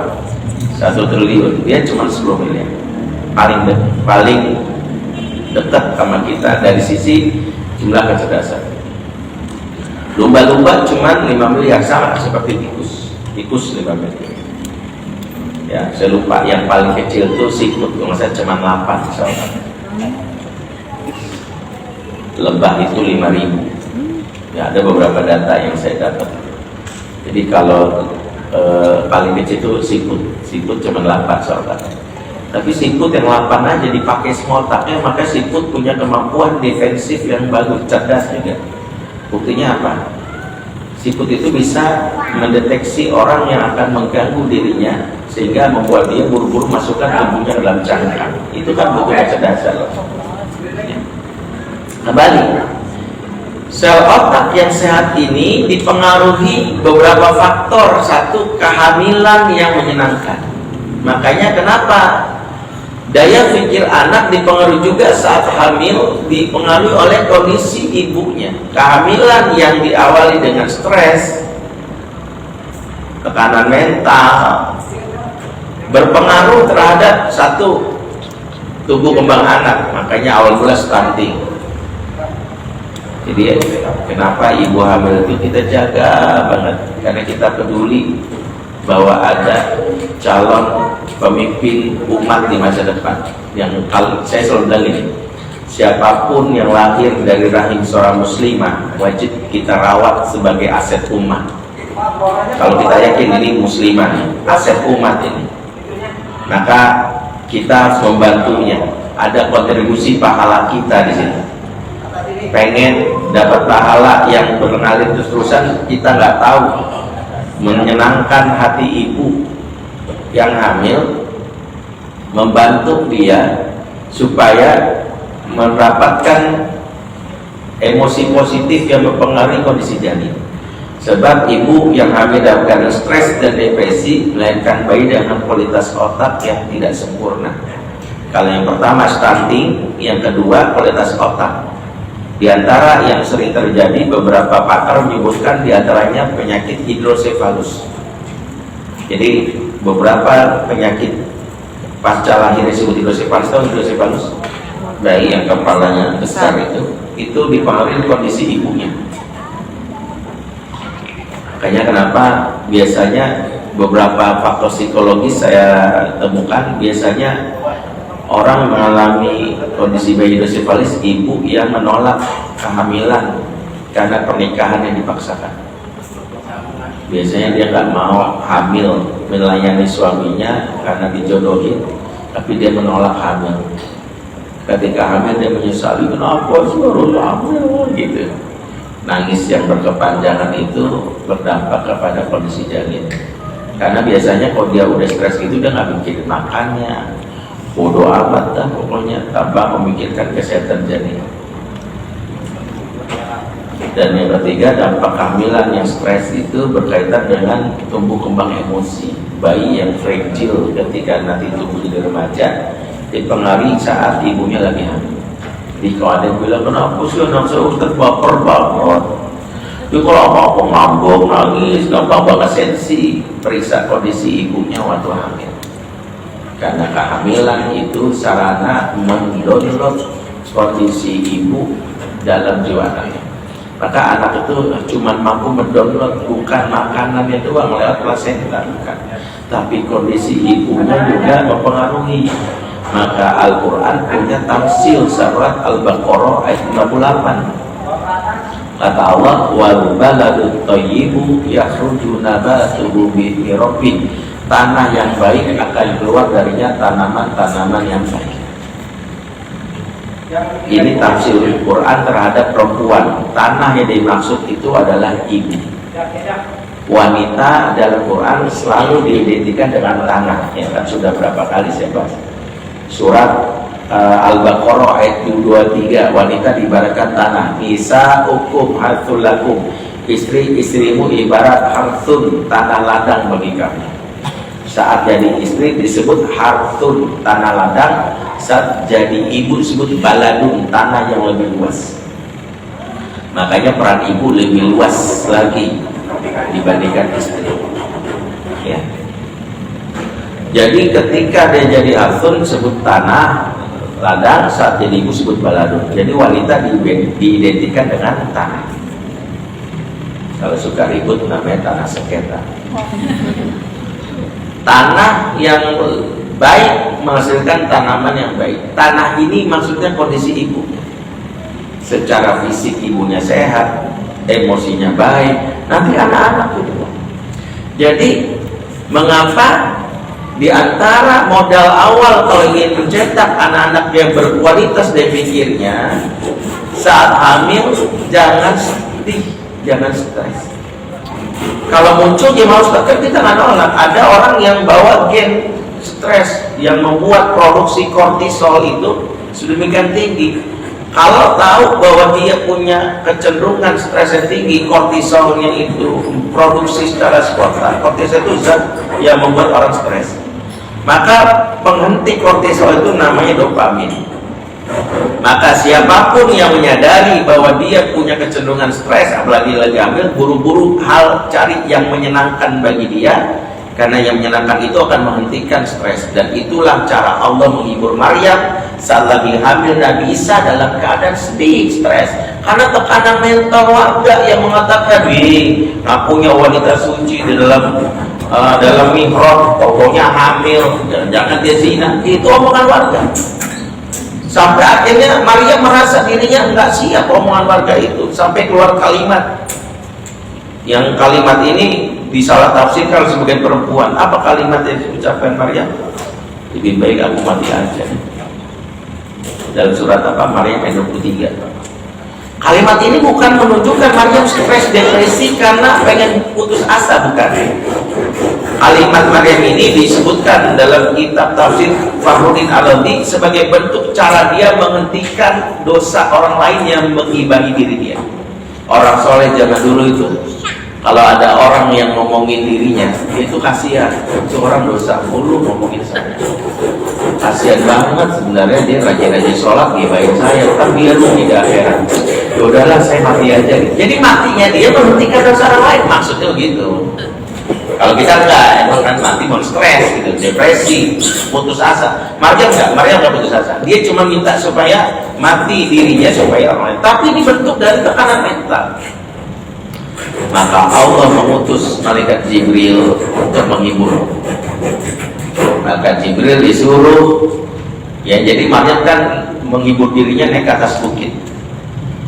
1 triliun. Dia cuma 10 miliar. Paling dekat sama kita dari sisi jumlah kecerdasan. Lumba-lumba cuma 5 miliar, sama seperti tikus 5 miliar. Ya, saya lupa yang paling kecil itu sikut, kalau saya cuma 8 misalnya. Lebah itu 5.000. Ya, ada beberapa data yang saya dapat. Jadi kalau paling kecil itu sikut cuma 8 soalnya. Tapi sikut yang 8 aja dipakai semua otaknya, maka sikut punya kemampuan defensif yang bagus, cerdas juga. Buktinya apa? Sikut itu bisa mendeteksi orang yang akan mengganggu dirinya, sehingga membuat dia buru-buru masukkan tubuhnya dalam cangkang. Itu kan butuh kecerdasan. Kembali, sel otak yang sehat ini dipengaruhi beberapa faktor. 1, kehamilan yang menyenangkan. Makanya kenapa daya pikir anak dipengaruhi juga saat hamil, dipengaruhi oleh kondisi ibunya. Kehamilan yang diawali dengan stres, tekanan mental, berpengaruh terhadap 1, tubuh kembang anak. Makanya awal mula stunting. Jadi kenapa ibu hamil itu kita jaga banget, karena kita peduli bahwa ada calon pemimpin umat di masa depan. Yang saya selalu bilang ini, siapapun yang lahir dari rahim seorang muslimah wajib kita rawat sebagai aset umat. Kalau kita yakin ini muslimah, aset umat ini, maka kita harus membantunya. Ada kontribusi pahala kita di sini. Pengen dapat pahala yang mengalir terus-terusan, kita nggak tahu. Menyenangkan hati ibu yang hamil, membantu dia supaya mendapatkan emosi positif yang mempengaruhi kondisi janin. Sebab ibu yang hamil dalam keadaan stres dan depresi melahirkan bayi dengan kualitas otak yang tidak sempurna. Kalau yang pertama stunting, yang kedua kualitas otak. Di antara yang sering terjadi, beberapa pakar menyebutkan diantaranya penyakit hidrosefalus. Jadi beberapa penyakit pasca lahir disebut hidrosefalus. Tahu hidrosefalus? Bayi yang kepalanya besar itu dipengaruhi kondisi ibunya. Makanya kenapa biasanya beberapa faktor psikologis saya temukan, biasanya orang mengalami kondisi bayi hidrosefalus ibu yang menolak kehamilan karena pernikahan yang dipaksakan. Biasanya dia nggak mau hamil melayani suaminya karena dijodohin, tapi dia menolak hamil. Ketika hamil dia menyesali, kenapa sih harus hamil gitu. Nangis yang berkepanjangan itu berdampak kepada kondisi janin. Karena biasanya kalau dia udah stres gitu dia nggak mikirin makannya, bodoh amat dah pokoknya, tanpa memikirkan kesehatan janin. Dan yang ketiga, dampak kehamilan yang stres itu berkaitan dengan tumbuh kembang emosi. Bayi yang fragile ketika nanti tumbuh jadi remaja dipengaruhi saat ibunya lagi hamil. Jadi kalau ada yang bilang, kenapa sih anak saya Ustaz baper banget, jadi kalau apa-apa ngambek, nangis, gampang banget sensi, periksa kondisi ibunya waktu hamil. Karena kehamilan itu sarana mendownload kondisi ibu dalam jiwa anaknya. Maka anak itu cuma mampu mendownload bukan makanannya doang lewat plasenta, bukan, tapi kondisi ibunya juga mempengaruhi. Maka Al-Quran punya tafsir surat Al-Baqarah ayat 58. Kata Allah, wal baladut thayyibu yakhruju nabatuhu bi rabbih. tanah yang baik akan keluar darinya tanaman-tanaman yang baik. Ini tafsir Quran terhadap perempuan. Tanah yang dimaksud itu adalah ibu. Wanita dalam Quran selalu diidentikan dengan tanah. Ya kan sudah berapa kali saya bahas. Surat Al-Baqarah ayat 23, wanita diibaratkan tanah. Nisa'ukum harthul lakum, istri-istrimu ibarat harthun, tanah ladang bagi kamu. Saat jadi istri disebut harthun, tanah ladang. Saat jadi ibu disebut baladun, tanah yang lebih luas. Makanya peran ibu lebih luas lagi dibandingkan istri. Ya. Jadi ketika dia jadi harthun sebut tanah ladang, saat jadi ibu sebut baladun. Jadi wanita diidentikan dengan tanah. Kalau suka ribut namanya tanah sengketa. Tanah yang baik menghasilkan tanaman yang baik. Tanah ini maksudnya kondisi ibu. Secara fisik ibunya sehat, emosinya baik, nanti anak-anak itu. Jadi mengapa di antara modal awal kalau ingin mencetak anak-anak yang berkualitas dan pikirnya, saat hamil jangan sedih, jangan stres. Kalau muncul dia mau stres, kan kita nggak nolak. Ada orang yang bawa gen stres yang membuat produksi kortisol itu sedemikian tinggi. Kalau tahu bahwa dia punya kecenderungan stres yang tinggi, kortisolnya itu produksi secara spontan. Kortisol itu zat yang membuat orang stres. Maka penghenti kortisol itu namanya dopamin. Maka siapapun yang menyadari bahwa dia punya kecenderungan stres, apalagi lagi hamil, buru-buru cari yang menyenangkan bagi dia, karena yang menyenangkan itu akan menghentikan stres. Dan itulah cara Allah menghibur Maryam saat lagi hamil Nabi Isa dalam keadaan sedih, stres, karena tekanan mental warga yang mengatakan, ngakunya wanita suci di dalam mihrab, pokoknya hamil, jangan dia zina. Itu omongan warga. Sampai akhirnya Maryam merasa dirinya nggak siap omongan warga itu, sampai keluar kalimat. Yang kalimat ini disalah tafsirkan sebagai perempuan. Apa kalimat yang diucapkan Maryam? Lebih baik aku mati aja. Dalam surat apa? Maryam ayat 23. Kalimat ini bukan menunjukkan Maryam stres depresi karena pengen putus asa, bukan. Kalimat Maryam ini disebutkan dalam kitab tafsir Fakhruddin Al-Razi sebagai bentuk cara dia menghentikan dosa orang lain yang mengibahi diri dia. Orang soleh zaman dulu itu, kalau ada orang yang ngomongin dirinya, itu kasihan. Itu orang dosa mulu ngomongin saya. Kasihan banget sebenarnya, dia rajin-rajin sholat, gibahin saya, tapi dia tuh tidak heran. Ya udahlah, saya mati aja. Jadi matinya dia menghentikan dosa orang lain, maksudnya begitu. Kalau kita enggak, emang kan mati mau stres gitu, depresi, putus asa. Maryam enggak putus asa. Dia cuma minta supaya mati dirinya supaya orang lain. Tapi ini bentuk dari tekanan mental. Maka Allah mengutus malaikat Jibril untuk menghibur. Maka Jibril disuruh, ya jadi Maryam kan menghibur dirinya naik ke atas bukit.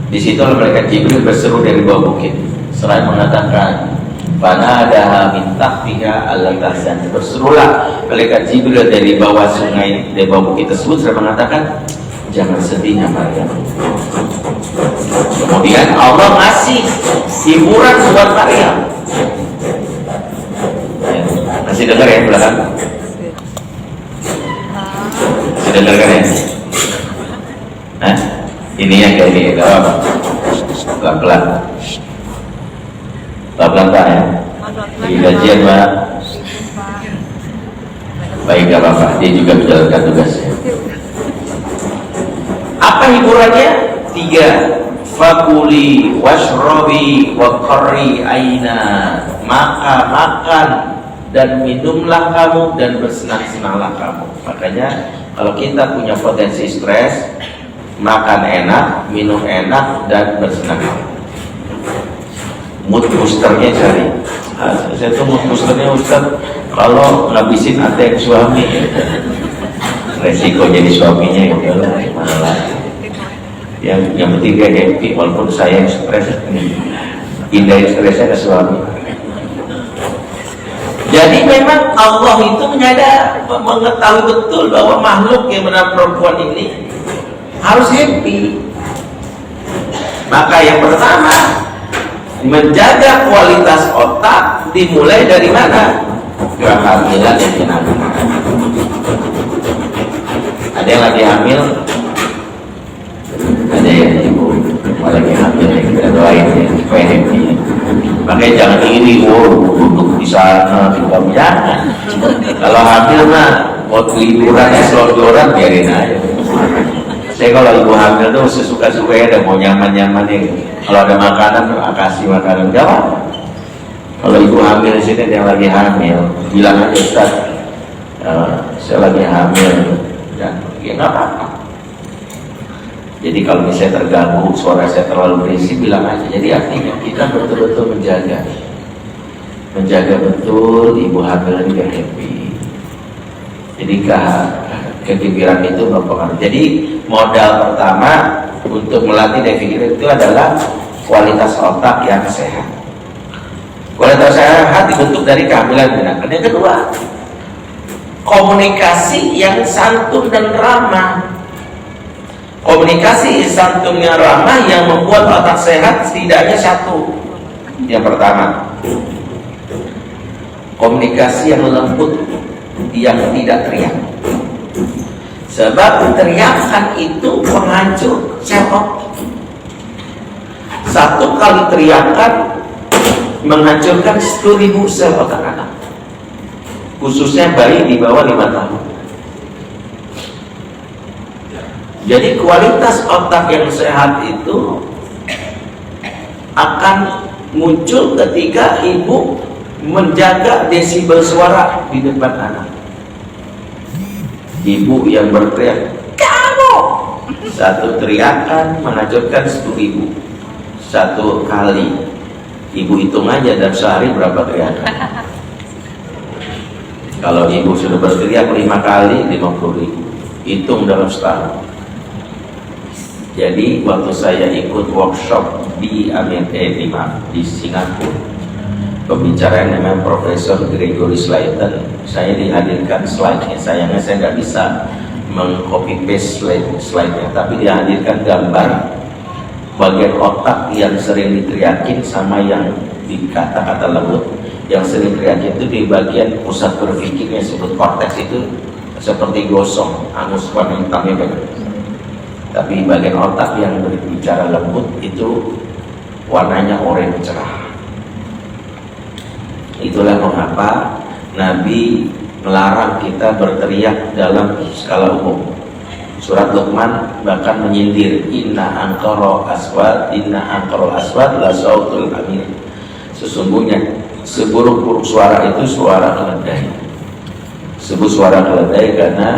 Di situ malaikat Jibril berseru dari bawah bukit, selain mengatakan, "Fanadaha min tahtiha alla tahzan." Berserulah malaikat Jibril dari bawah sungai, dari bawah bukit tersebut, serta mengatakan, "Jangan sedih Maryam." Kemudian Allah ngasih hiburan buat Maryam. Masih dengar ya belakang? Masih dengar kan ya? Nah, ini yang kayak ini, apa? Pelan-pelan. Pelan-pelan Pak ya. Di kajian Pak. Baik, gak apa-apa. Dia juga menjalankan tugasnya. Apa hiburannya? 3. Fakuli washrobi wa qarri aina. Maka makan dan minumlah kamu dan bersenang-senanglah kamu. Makanya kalau kita punya potensi stres, makan enak, minum enak, dan bersenang. Mood boosternya cari. Saya tuh mood boosternya Ustaz kalau ngabisin ATM suami. Resiko jadi suaminya ya udahlah, mana lagi. Yang penting dia happy, walaupun saya yang stres, pindahin stresnya ke suami. Jadi memang Allah itu mengetahui betul bahwa makhluk yang bernama perempuan ini harus happy. Maka yang pertama, menjaga kualitas otak dimulai dari mana? Kehamilan yang benar-benar. Ada yang lagi hamil, ada yang ibu lagi hamil, kita doain ya supaya happy. Makanya jangan iri, duduk di sana, jangan. Kalau hamil mah, waktu liburannya selonjoran biarin aja. Saya kalau ibu hamil tuh sesuka-suka ya, ada mau nyaman-nyaman ya. Kalau ada makanan, kasih makanan, gak apa-apa. Kalau ibu hamil di sini yang lagi hamil, bilang aja Ustaz, saya lagi hamil, dan ya nggak apa-apa. Jadi kalau misalnya terganggu, suara saya terlalu berisik, bilang aja. Jadi artinya kita betul-betul menjaga betul ibu hamil ini biar happy. Jadi kegembiraan itu berpengaruh. Jadi modal pertama untuk melatih daya pikir itu adalah kualitas otak yang sehat. Kualitas sehat dibentuk dari kehamilan benar. Yang kedua, komunikasi yang santun dan ramah. Komunikasi santun yang ramah yang membuat otak sehat setidaknya satu. Yang pertama, komunikasi yang lembut, yang tidak teriak. Sebab teriakan itu penghancur sel otak. Satu kali teriakan menghancurkan 10.000 sel otak anak, khususnya bayi di bawah 5 tahun. Jadi kualitas otak yang sehat itu akan muncul ketika ibu menjaga desibel suara di depan anak. Ibu yang berteriak, kamu! Satu teriakan menghancurkan 10.000. Satu kali. Ibu hitung aja dalam sehari berapa teriakan. Kalau ibu sudah berteriak 5 kali, 50.000. Hitung dalam setahun. Jadi waktu saya ikut workshop di di Singapura, pembicaraan dengan Profesor Gregory Slayton, saya dihadirkan slide-nya. Sayangnya saya nggak bisa meng-copy paste slide-nya, tapi dihadirkan gambar bagian otak yang sering diteriakin sama yang di kata-kata lembut. Yang sering teriakin itu di bagian pusat berpikirnya, disebut korteks, itu seperti gosong, angus warna hitamnya banyak. Tapi bagian otak yang berbicara lembut itu warnanya oranye cerah. Itulah mengapa Nabi melarang kita berteriak dalam skala umum. Surat Luqman bahkan menyindir, inna anqara aswat la sautul hamir. Sesungguhnya seburuk-buruk suara itu suara keledai. Sebut suara keledai karena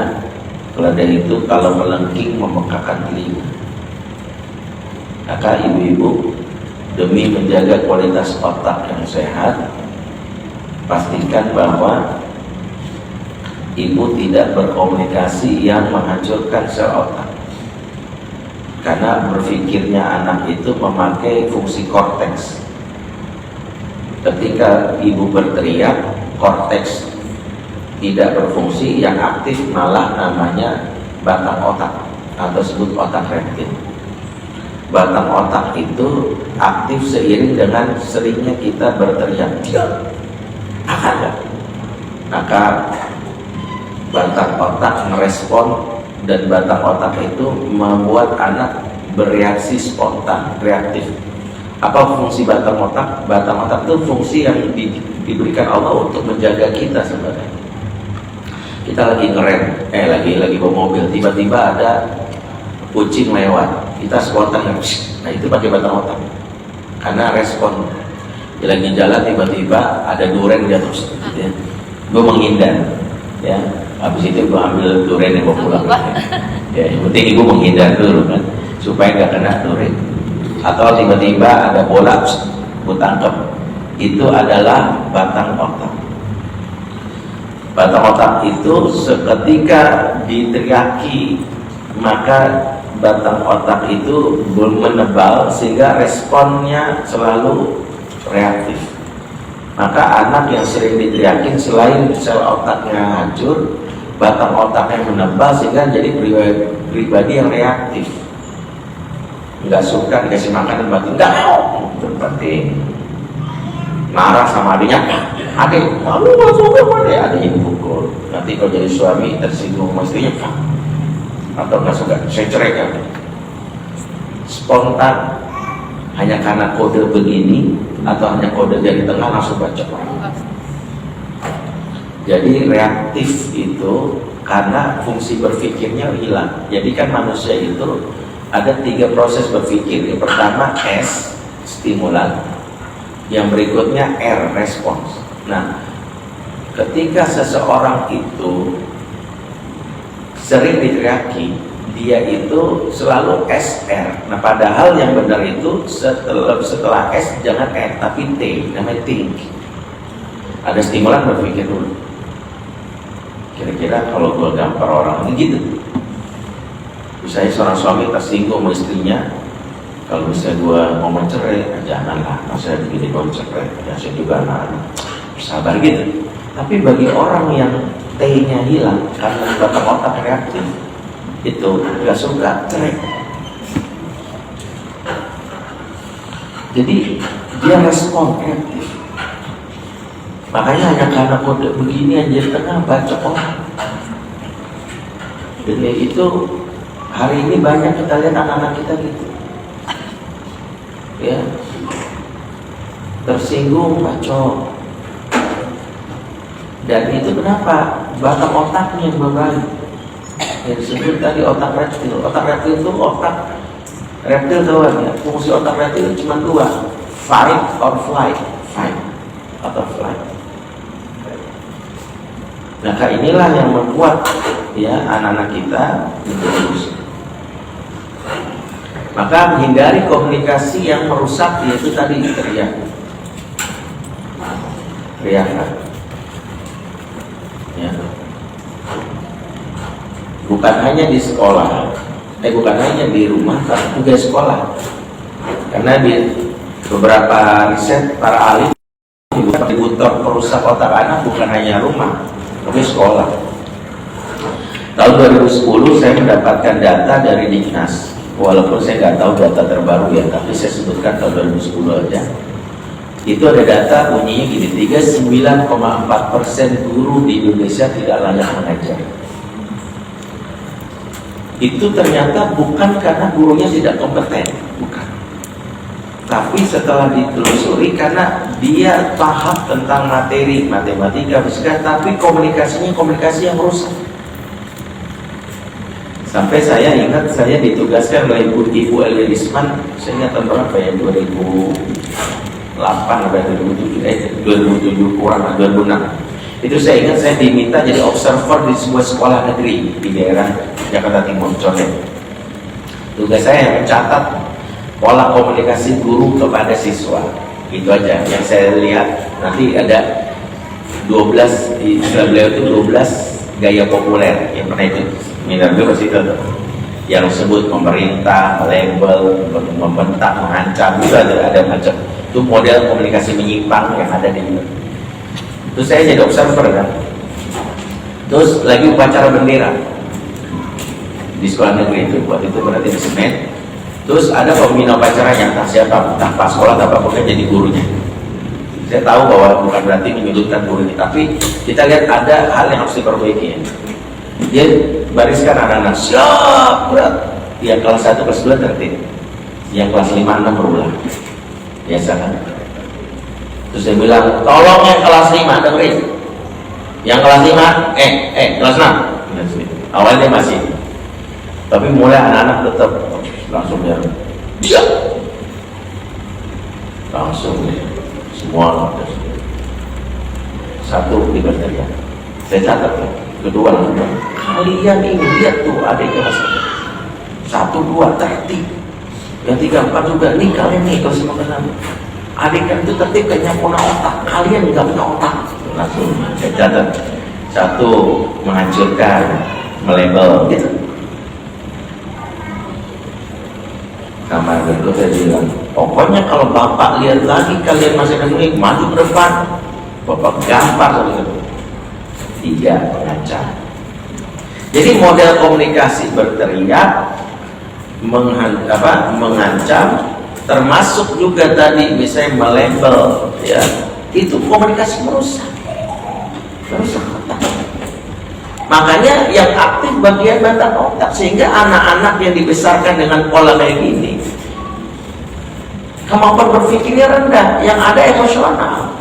keledai itu kalau melengking membengkakkan telinga. Maka ibu-ibu, demi menjaga kualitas otak yang sehat, pastikan bahwa ibu tidak berkomunikasi yang menghancurkan sel otak. Karena berpikirnya anak itu memakai fungsi korteks. Ketika ibu berteriak, korteks tidak berfungsi, yang aktif malah namanya batang otak atau sebut otak reptil. Batang otak itu aktif seiring dengan seringnya kita berteriak. Maka batang otak merespon, dan batang otak itu membuat anak bereaksi spontan, reaktif. Apa fungsi batang otak? Batang otak itu fungsi yang diberikan Allah untuk menjaga kita sebenarnya. Kita lagi ngerem, lagi bawa mobil, tiba-tiba ada kucing lewat, kita spontan, nah itu pakai batang otak, karena respon. Dia lagi jalan, tiba-tiba ada duren jatuh, gitu ya. Gue menghindar, ya. Habis itu gue ambil duren yang gue pulang. Ya, yang penting gue menghindar dulu kan, supaya nggak kena duren. Atau tiba-tiba ada bola, gue tangkap. Itu adalah batang otak. Batang otak itu seketika diteriaki, maka batang otak itu belum menebal sehingga responnya selalu reaktif. Maka anak yang sering diteriakin selain sel otaknya hancur, batang otaknya menebal sehingga jadi pribadi yang reaktif. Nggak suka dikasih makan dan batin, nggak mau, itu penting. Marah sama adiknya, adik, kamu nggak suka sama adiknya dipukul. Nanti kalau jadi suami tersinggung sama istrinya, atau nggak suka, saya cerai kan. Spontan, hanya karena kode begini atau hanya kode dari tengah langsung baca. Jadi reaktif itu karena fungsi berpikirnya hilang. Jadi kan manusia itu ada 3 proses berpikir. Yang pertama S, stimulan. Yang berikutnya R, respons. Nah, ketika seseorang itu sering diteriaki, dia itu selalu SR. Nah, padahal yang benar itu setelah S jangan R, tapi T, namanya think. Ada stimulan, berpikir dulu. Kira-kira kalau gue gampar orang ini gitu. Misalnya seorang suami tersinggung sama istrinya, kalau misalnya gue mau mencerai, janganlah, masa begini gue mencerai, ya saya juga anak-anak sabar gitu. Tapi bagi orang yang T-nya hilang karena batang otak reaktif, itu gak suka cerai. Jadi dia respon reaktif. Makanya hanya karena kode begini aja tengah baca orang. Jadi itu hari ini banyak kita lihat anak-anak kita gitu, ya, tersinggung bacot. Dan itu kenapa? Batang otaknya yang berbalik. Yang disebut tadi otak reptil. Otak reptil itu otak reptil tahu ya. Fungsi otak reptil cuma 2, fight or flight. Fight atau flight. Nah, inilah yang membuat ya anak-anak kita menjadi. Maka menghindari komunikasi yang merusak, yaitu tadi teriakan. Ya. Bukan hanya di sekolah, bukan hanya di rumah, tapi juga sekolah. Karena di beberapa riset para ahli, kontributor perusak otak anak bukan hanya rumah, tapi sekolah. Tahun 2010 saya mendapatkan data dari Dignas. Walaupun saya nggak tahu data terbaru ya, tapi saya sebutkan tahun 2010 aja. Itu ada data bunyinya gini, 39,4% guru di Indonesia tidak layak mengajar. Itu ternyata bukan karena gurunya tidak kompeten, bukan. Tapi setelah ditelusuri karena dia paham tentang materi matematika, fisika, tapi komunikasinya komunikasi yang rusak. Sampai saya ingat saya ditugaskan oleh Ibu Elia Risman, saya ingat tahun berapa ya, 2008 atau 2007 kurang, 2006. Itu saya ingat saya diminta jadi observer di sebuah sekolah negeri di daerah Jakarta Timur, Condet. Tugas saya mencatat pola komunikasi guru kepada siswa. Itu aja yang saya lihat. Nanti ada 12, di istilah beliau itu 12 gaya populer yang pernah ikut minat itu pasti itu, yang disebut pemerintah, label, membentak, mengancam, itu ada macam. Itu model komunikasi menyimpang yang ada di itu. Terus saya jadi observer kan. Terus lagi upacara bendera di sekolah negeri itu, buat itu berarti di Semen. Terus ada pembina upacaranya, entah siapa, entah pas sekolah, entah pokoknya jadi gurunya. Saya tahu bahwa bukan berarti menyudutkan guru ini, tapi kita lihat ada hal yang harus diperbaiki ya. Dia bariskan anak-anak, siap, berat. Yang kelas 1, kelas 2 tertib, yang kelas 5, 6 berulang. Biasa kan? Terus dia bilang, tolong yang kelas 5 dengerin. Yang kelas 5, kelas 6. Awalnya masih, tapi mulai anak-anak tetap langsung dia langsung semua satu diberteriak. Saya catat ya. Kedua langsung, kalian ini lihat tuh ada kelas 1, 2 tertib, yang 3, 4 juga nih kalian nih kalau semua kenal. Adik kan itu tertib kayaknya punya otak, kalian nggak punya otak. Langsung saya catat. 1, menghancurkan, melabel gitu. Kamar itu saya bilang, pokoknya kalau bapak lihat lagi kalian masih dengerin, maju ke depan, Bapak gampar itu. Tiga, mengancam. Jadi model komunikasi berteriak, mengancam, termasuk juga tadi misalnya melabel, ya, itu komunikasi merusak otak. Makanya yang aktif bagian batang otak, sehingga anak-anak yang dibesarkan dengan pola kayak gini kemampuan berpikirnya rendah, yang ada emosional.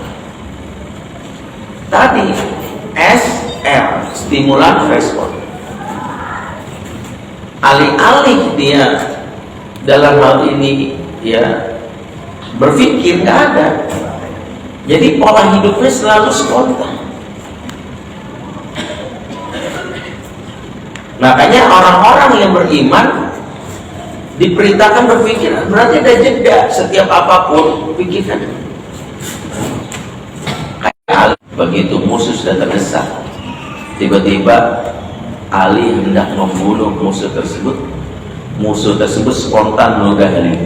Tadi SR, stimulan respon. Alih-alih dia dalam hal ini ya berpikir, nggak ada. Jadi pola hidupnya selalu spontan. Makanya orang-orang yang beriman diperintahkan berpikir, berarti ada jeda setiap apapun pikirkan. Kayak begitu musuh sudah terdesak, tiba-tiba Ali hendak membunuh musuh tersebut spontan meludah Ali.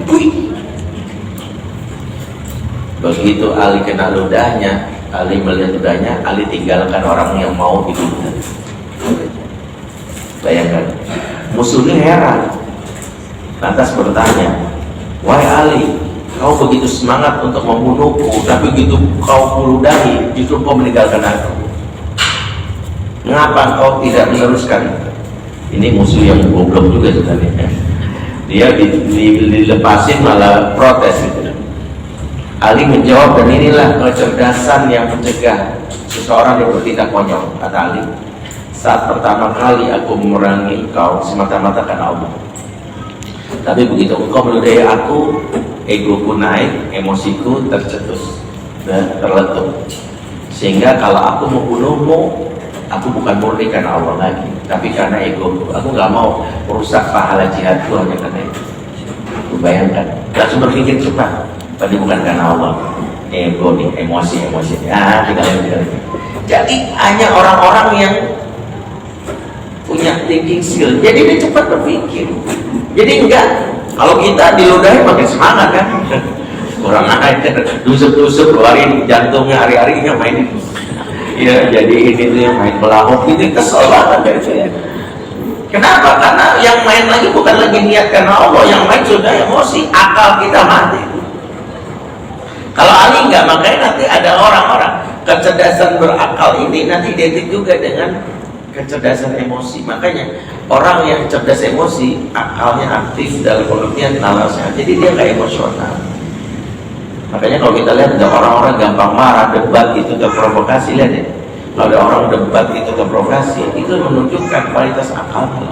Begitu Ali kena ludahnya, Ali melihat ludahnya, Ali tinggalkan orang yang mau dibunuh. Bayangkan, musuhnya heran, lantas bertanya, "Wahai Ali, kau begitu semangat untuk membunuhku, tapi begitu kau meludahi, justru kau meninggalkan aku. Mengapa kau tidak meneruskan?" Ini musuh yang goblok juga sebenarnya. Dia dilepasin malah protes gitu. Ali menjawab, dan inilah kecerdasan yang mencegah seseorang yang bertindak konyol. Kata Ali, saat pertama kali aku memerangi engkau semata-mata karena Allah. Tapi begitu engkau meludahi aku, egoku naik, emosiku tercetus dan terletup. Sehingga kalau aku membunuhmu, aku bukan murni karena Allah lagi, tapi karena egoku. Aku nggak mau merusak pahala jihadku hanya karena itu. Aku bayangkan, langsung berpikir cepat. Tapi bukan karena Allah. Ego nih, emosi. Tinggalin. Jadi hanya orang-orang yang punya thinking skill, jadi dia cepat berpikir. Jadi enggak, kalau kita diludahi makin semangat kan. Kurang ajar, tusuk-tusuk, keluarin jantungnya, hari-harinya main. Ya, jadi ini tuh yang main melahok itu kesel banget ya. Kenapa? Karena yang main lagi bukan lagi niat karena Allah, yang main sudah emosi, akal kita mati. Kalau Ali enggak, makanya nanti ada orang-orang kecerdasan berakal ini nanti identik juga dengan kecerdasan emosi. Makanya orang yang cerdas emosi, akalnya aktif dalam pengertian nalarnya, jadi dia nggak emosional. Makanya kalau kita lihat ada orang-orang gampang marah, debat itu terprovokasi, lihat ya. Kalau ada orang debat itu terprovokasi, itu menunjukkan kualitas akalnya,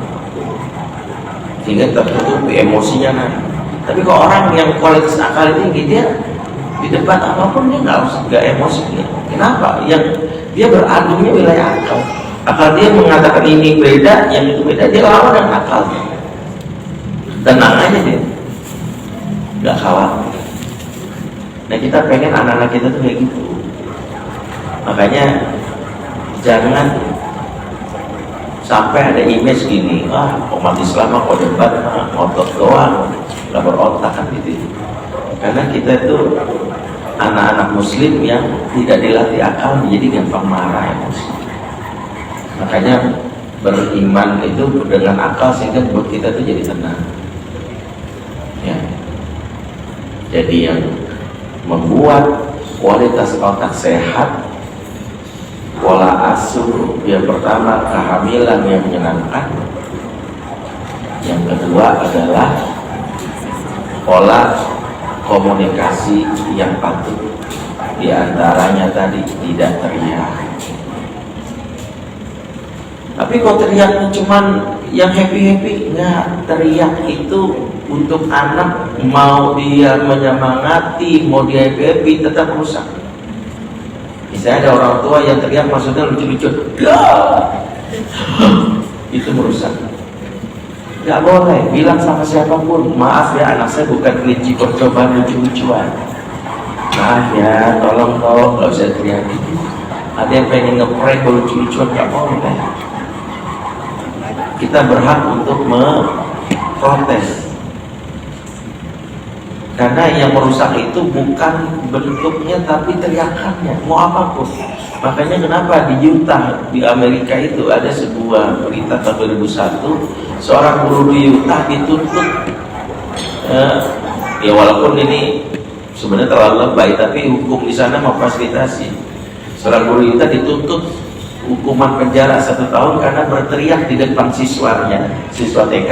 sehingga tertutupi emosinya naik. Tapi kalau orang yang kualitas akal tinggi, dia di debat apapun dia nggak emosi. Kenapa? Yang dia beradumnya wilayah akal. Akal dia mengatakan ini beda, yang itu beda, dia lawan dengan akalnya. Tenang aja dia, nggak khawatir. Nah kita pengen anak-anak kita tuh kayak gitu. Makanya jangan sampai ada image gini, umat Islam kok debat, otot doang, nggak berotak kan gitu. Karena kita tuh anak-anak muslim yang tidak dilatih akal, jadi gampang marah emosi. Makanya beriman itu dengan akal sehingga buat kita tuh jadi tenang. Ya. Jadi yang membuat kualitas otak sehat, pola asuh yang pertama kehamilan yang menyenangkan, yang kedua adalah pola komunikasi yang patut, di antaranya tadi tidak teriak. Tapi kok teriaknya cuman yang happy-happy, enggak. Teriak itu untuk anak, mau dia menyemangati, mau dia happy-happy, tetap rusak. Misalnya ada orang tua yang teriak maksudnya lucu-lucu, itu merusak. Gak boleh bilang sama siapapun, maaf ya anak saya bukan kelinci percobaan lucu-lucuan. Maaf ya, tolong gak usah teriak. Ada yang pengen nge-prank lucu-lucuan, gak boleh. Kita berhak untuk memprotes. Karena yang merusak itu bukan bentuknya tapi teriakannya, mau apapun. Makanya kenapa di Utah di Amerika itu ada sebuah berita tahun 2001, seorang guru di Utah dituntut, ya walaupun ini sebenarnya terlalu lebay, tapi hukum di sana memfasilitasi. Seorang guru di Utah dituntut hukuman penjara 1 tahun karena berteriak di depan siswanya, siswa TK,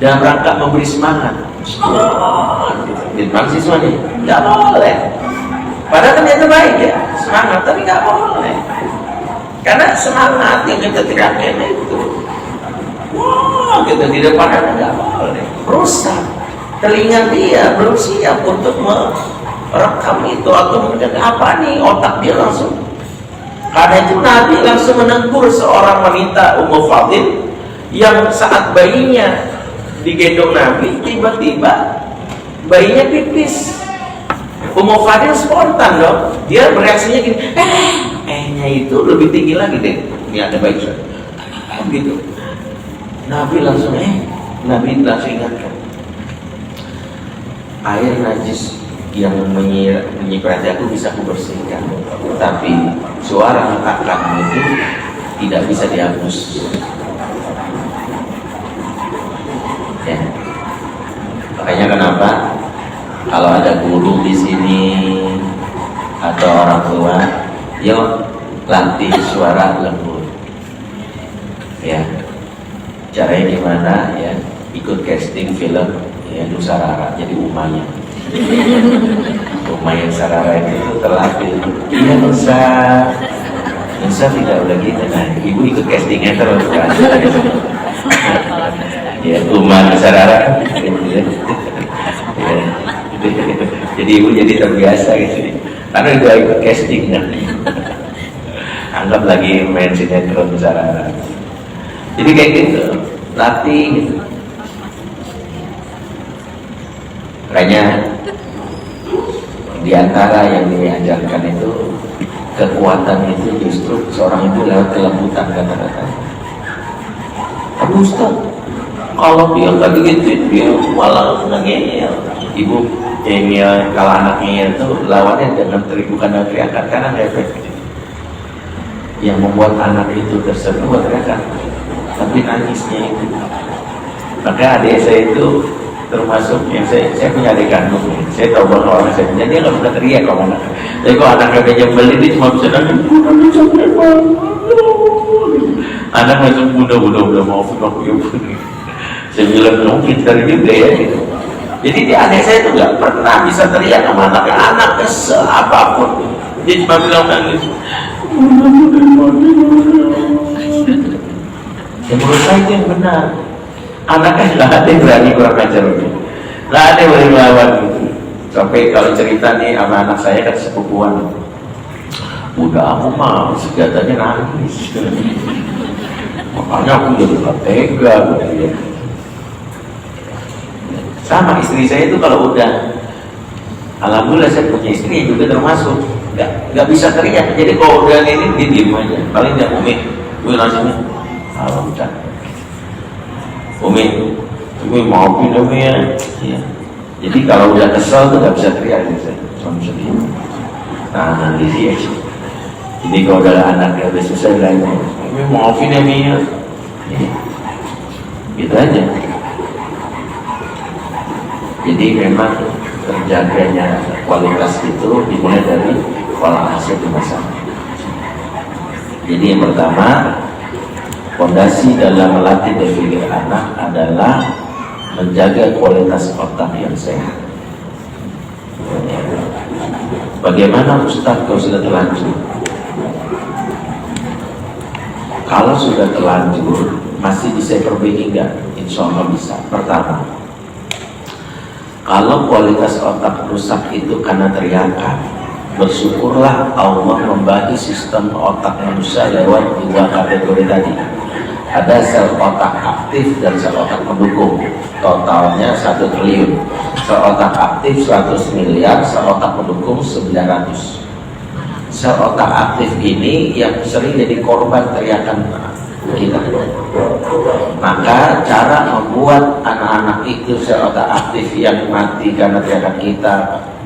dalam rangka memberi semangat. Di depan siswanya, nggak boleh. Padahal kan itu baik ya, semangat, tapi nggak boleh. Karena semangat yang kita teriakin itu, wah, kita di depan anak nggak boleh. Rusak. Telinga dia belum siap untuk merekam itu atau mendengar apa nih, otak dia langsung. Karena itu Nabi langsung menegur seorang wanita Ummu Fadil yang saat bayinya digendong Nabi, tiba-tiba bayinya pipis. Ummu Fadil spontan dong, dia bereaksinya gini, nya itu lebih tinggi lagi deh, ini ada bayi gitu. Nabi langsung ingatkan, air najis yang menyiprati aku bisa aku bersihkan, tapi suara kakakmu itu tidak bisa dihapus. Ya. Makanya kenapa kalau ada guru di sini atau orang tua, yuk latih suara lembut. Ya, caranya gimana? Ya, ikut casting film ya Nusarara jadi Umayyah. Umayyah Sarara itu terlatih. Iya Nusa tidak udah gitu. Nah, ibu ikut castingnya terus kan. Ya, Umayyah Sarara. Ya. Jadi ibu jadi terbiasa gitu. Karena itu ikut castingnya. Anggap lagi main sinetron Sarara. Jadi kayak gitu, latih gitu. Makanya di antara yang diajarkan itu, kekuatan itu justru seorang itu lewat kelembutan kata-kata. Aduh Ustaz, kalau dia nggak digituin dia malah ngeyel. Ibu ngeyel, kalau anak ngeyel itu lawannya dengan bukan dengan teriakan, karena nggak efektif. Yang membuat anak itu terseduh teriakan, tapi nangisnya itu. Maka adik saya itu termasuk yang saya punya adik kandung, saya tahu bahwa orang saya punya, dia nggak bisa teriak kalau anak. Tapi kalau anaknya udah nyebelin dia cuma bisa nangis. Anak langsung udah mau aku ibu. Saya bilang dong pintar juga ya gitu. Jadi di adik saya itu nggak pernah bisa teriak sama anaknya seapapun. Dia cuma bilang nangis. Ya menurut saya itu yang benar. Anaknya nggak ada yang berani kurang ajar, nggak ada yang boleh melawan gitu. Sampai kalau cerita nih sama anak saya kan sepupuan, udah aku mah senjatanya nangis. Makanya aku jadi nggak tega gitu ya. Sama istri saya itu kalau udah, alhamdulillah saya punya istri juga termasuk nggak bisa teriak. Jadi kalau udah ini dia diem aja. Paling dia umi langsung alhamdulillah. Umi maafin Umi ya. Jadi kalau udah kesel tuh nggak bisa teriak gitu, cuma sedih. Nah nanti sih. Jadi kalau udah anaknya udah susah bilang, Umi maafin ya Umi ya. Gitu aja. Jadi memang terjaganya kualitas itu dimulai dari pola asuh di masa. Jadi yang pertama, fondasi dalam melatih berpikir anak adalah menjaga kualitas otak yang sehat. Bagaimana Ustaz kalau sudah terlanjur? Kalau sudah terlanjur, masih bisa perbaiki enggak? Insya Allah bisa. Pertama, kalau kualitas otak rusak itu karena teriakan, bersyukurlah Allah membagi sistem otak manusia lewat 2 kategori tadi. Ada sel otak aktif dan sel otak pendukung, totalnya 1 triliun. Sel otak aktif 100 miliar, sel otak pendukung 900. Sel otak aktif ini yang sering jadi korban teriakan kita. Maka cara membuat anak-anak itu sel otak aktif yang mati karena teriakan kita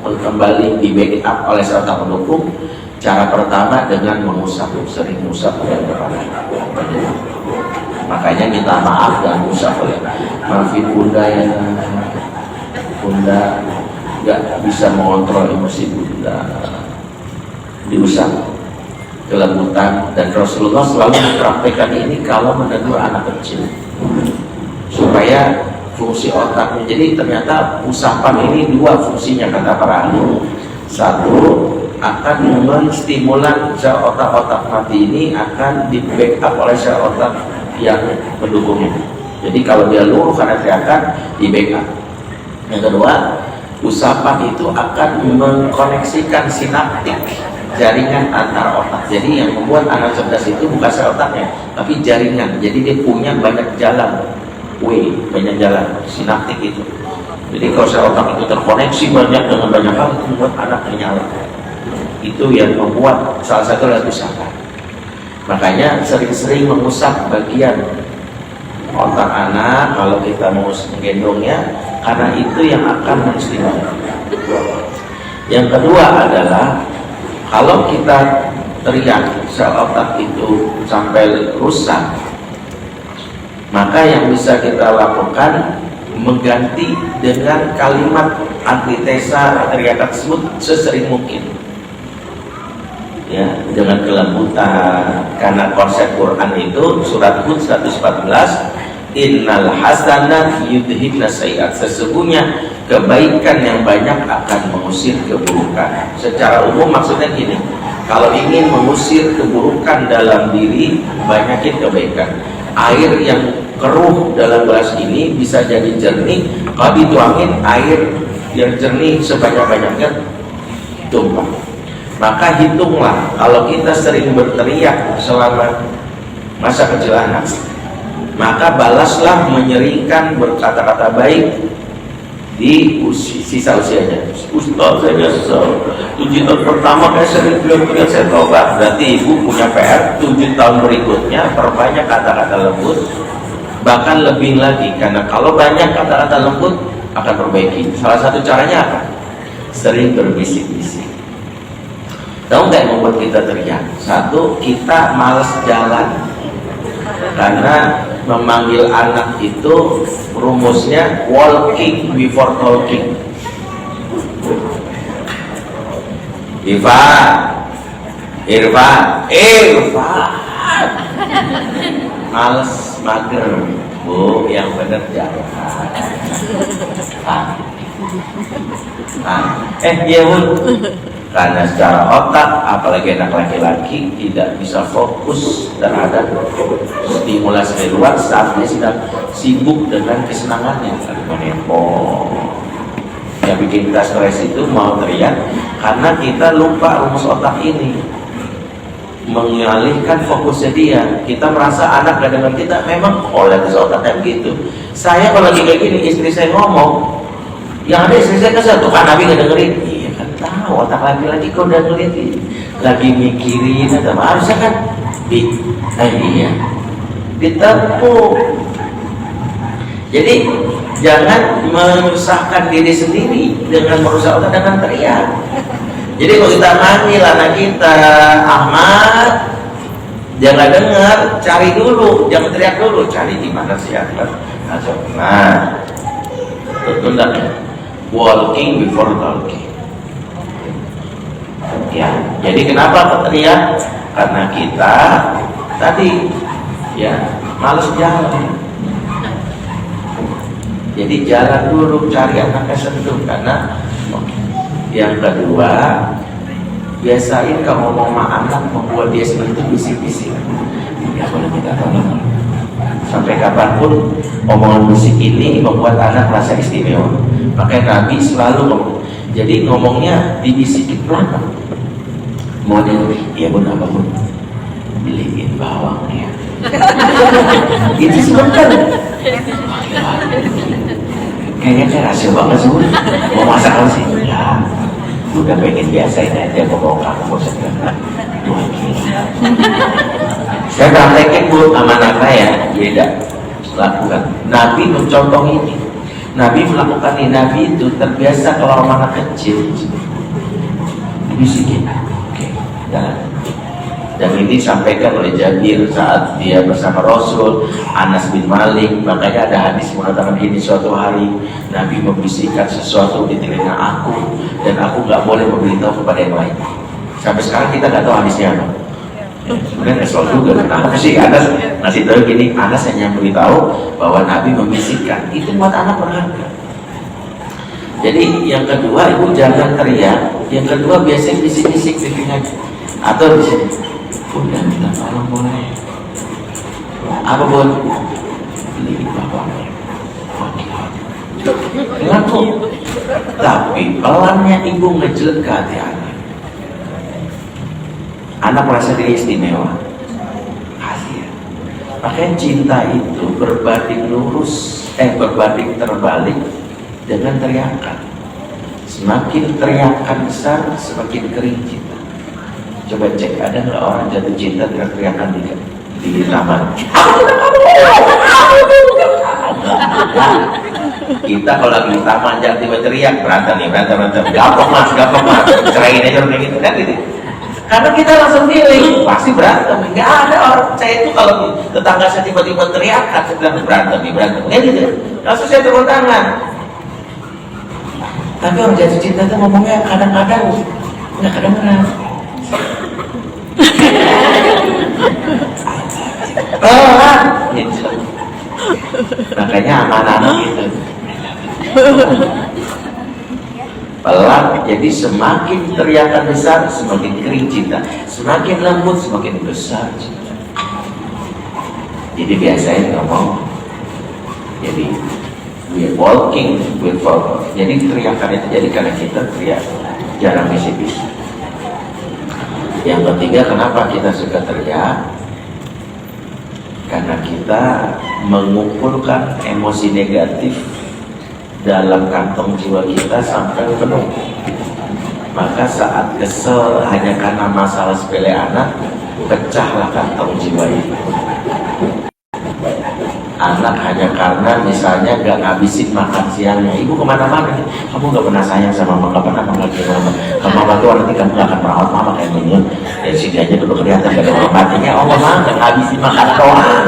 kembali di backup oleh sel otak pendukung, cara pertama dengan mengusap, sering mengusap dan kepala. Makanya minta maaf dan mengusap oleh maafin bunda ya, bunda nggak bisa mengontrol emosi bunda, diusap kelembutan. Dan Rasulullah selalu mempraktekkan ini kalau menegur anak kecil supaya fungsi otaknya. Jadi ternyata usapan ini dua fungsinya kata para ahli. Satu, akan menstimulan sel otak-otak mati ini akan di backup oleh sel otak yang mendukungnya. Jadi kalau dia luruh karena teriakan, di backup. Yang kedua, usapan itu akan mengkoneksikan sinaptik, jaringan antara otak. Jadi yang membuat anak cerdas itu bukan sel otaknya, tapi jaringan. Jadi dia punya banyak jalan, banyak jalan sinaptik itu. Jadi kalau sel otak itu terkoneksi banyak dengan banyak hal, itu membuat anak menyala. Itu yang membuat salah satu adalah usapan. Makanya sering-sering mengusap bagian otak anak kalau kita mau menggendongnya, karena itu yang akan menstimulus. Yang kedua adalah kalau kita teriak sel otak itu sampai rusak, maka yang bisa kita lakukan mengganti dengan kalimat antitesa teriakan tersebut sesering mungkin, ya, dengan kelembutan. Karena konsep Quran itu surat Hud 114, innal hasanat yudhibna sayiat, sesungguhnya kebaikan yang banyak akan mengusir keburukan. Secara umum maksudnya gini, kalau ingin mengusir keburukan dalam diri, banyakin kebaikan. Air yang keruh dalam gelas ini bisa jadi jernih kalau dituangin air yang jernih sebanyak-banyaknya tumpah. Maka hitunglah, kalau kita sering berteriak selama masa kecil anak, maka balaslah menyeringkan berkata-kata baik di sisa usianya. Ustaz, saya nyesel 7 tahun pertama kayak sering bilang saya tobat. Berarti ibu punya PR 7 tahun berikutnya perbanyak kata-kata lembut, bahkan lebih lagi. Karena kalau banyak kata-kata lembut akan perbaiki. Salah satu caranya apa? Sering berbisik-bisik. Tahu nggak yang membuat kita teriak? Satu, kita malas jalan. Karena memanggil anak itu rumusnya walking before talking. Irfan, males, mager. Bu, yang benar jalan. Iya Bu. Karena secara otak, apalagi anak laki-laki, tidak bisa fokus terhadap stimulasi dari luar saat dia sedang sibuk dengan kesenangannya. Handphone yang bikin kita stres itu mau teriak karena kita lupa rumus otak ini, mengalihkan fokusnya dia. Kita merasa anak gak dengan kita, memang oleh otaknya begitu. Saya kalau lagi kayak gini, istri saya ngomong, yang ada istri saya kesel, tuh kan Nabi gak dengerin. Tahu otak laki-laki kau udah ngeliatin, lagi mikirin atau harusnya kan iya ditempuh. Jadi jangan menyusahkan diri sendiri dengan merusak otak dengan teriak. Jadi kalau kita manggil anak kita Ahmad, jangan dengar, cari dulu, jangan teriak dulu, cari di mana sih Ahmad. Nah, tunda walking before talking. Ya, jadi kenapa teriak? Karena kita tadi ya males jalan. Jadi jalan dulu, cari anaknya sentuh. Karena yang kedua, biasain kalau ngomong sama anak membuat dia sentuh bisik-bisik. Ya boleh kita tolong. Sampai kapanpun omongan musik ini membuat anak merasa istimewa. Makanya Nabi selalu ngomong. Jadi ngomongnya dibisikin pelan. Mau dia, iya Bun, apa Bun? Beliin bawang ya. Itu sebentar. Kayaknya saya rahasia banget sih Bun. Mau masak apa sih? Ya, udah pengen biasain aja mau bawa kamu bosan. 2 kilo. Saya praktekin Bu sama anak saya beda lakukan. Nabi mencontoh ini. Nabi melakukan ini. Nabi itu terbiasa kalau anak kecil bisikin, oke, jalan. Dan ini disampaikan oleh Jabir saat dia bersama Rasul, Anas bin Malik. Makanya ada hadis mengatakan ini, suatu hari Nabi membisikkan sesuatu di telinga aku dan aku nggak boleh memberitahu kepada yang lain. Sampai sekarang kita nggak tahu hadisnya apa. Sebenarnya Rasul juga kenapa sih Anas ngasih tahu gini? Anas hanya memberitahu bahwa Nabi membisikkan. Itu buat anak berharga. Jadi yang kedua, ibu jangan teriak. Yang kedua biasanya bisik-bisik di telinga atau di sini. Udah minta tolong boleh. Apa boleh? Beli bapak. Laku. Tapi pelannya ibu ngejelek ke hati anak. Anak merasa diri istimewa. Kasihan. Makanya cinta itu berbanding lurus, berbanding terbalik dengan teriakan. Semakin teriakan besar, semakin kering cinta. Coba cek, ada nggak orang jatuh cinta teriak-teriakan di taman? Kita kalau lagi di taman jangan tiba teriak, berantem, gapok mas, ceraiin aja kayak gitu kan gitu. Karena kita langsung feeling pasti berantem. Nggak ada orang saya itu kalau tetangga saya tiba-tiba teriakan, saya bilang berantem, kayak gitu. Langsung saya turun tangan. Tapi orang jatuh cinta itu ngomongnya kadang-kadang nggak kadang-kadang. Gitu. Makanya anak-anak gitu pelan. Jadi semakin teriakan besar semakin kering cinta, semakin lembut semakin besar cinta. Jadi biasanya ngomong, jadi we walking with power. Jadi teriakan itu jadi karena kita teriak, jarang bisik-bisik. Yang ketiga, kenapa kita suka teriak? Karena kita mengumpulkan emosi negatif dalam kantong jiwa kita sampai penuh. Maka saat kesel hanya karena masalah sepele anak, pecahlah kantong jiwa itu. Anak hanya karena misalnya gak ngabisin makan siangnya, ibu kemana-mana, kamu gak pernah sayang sama mama, gak pernah mengerti mama. Kalau mama tuh nanti kamu gak akan merawat mama kayak gini. Dari sini aja dulu kelihatan gak ada orang matinya, oh mama gak ngabisin makan doang.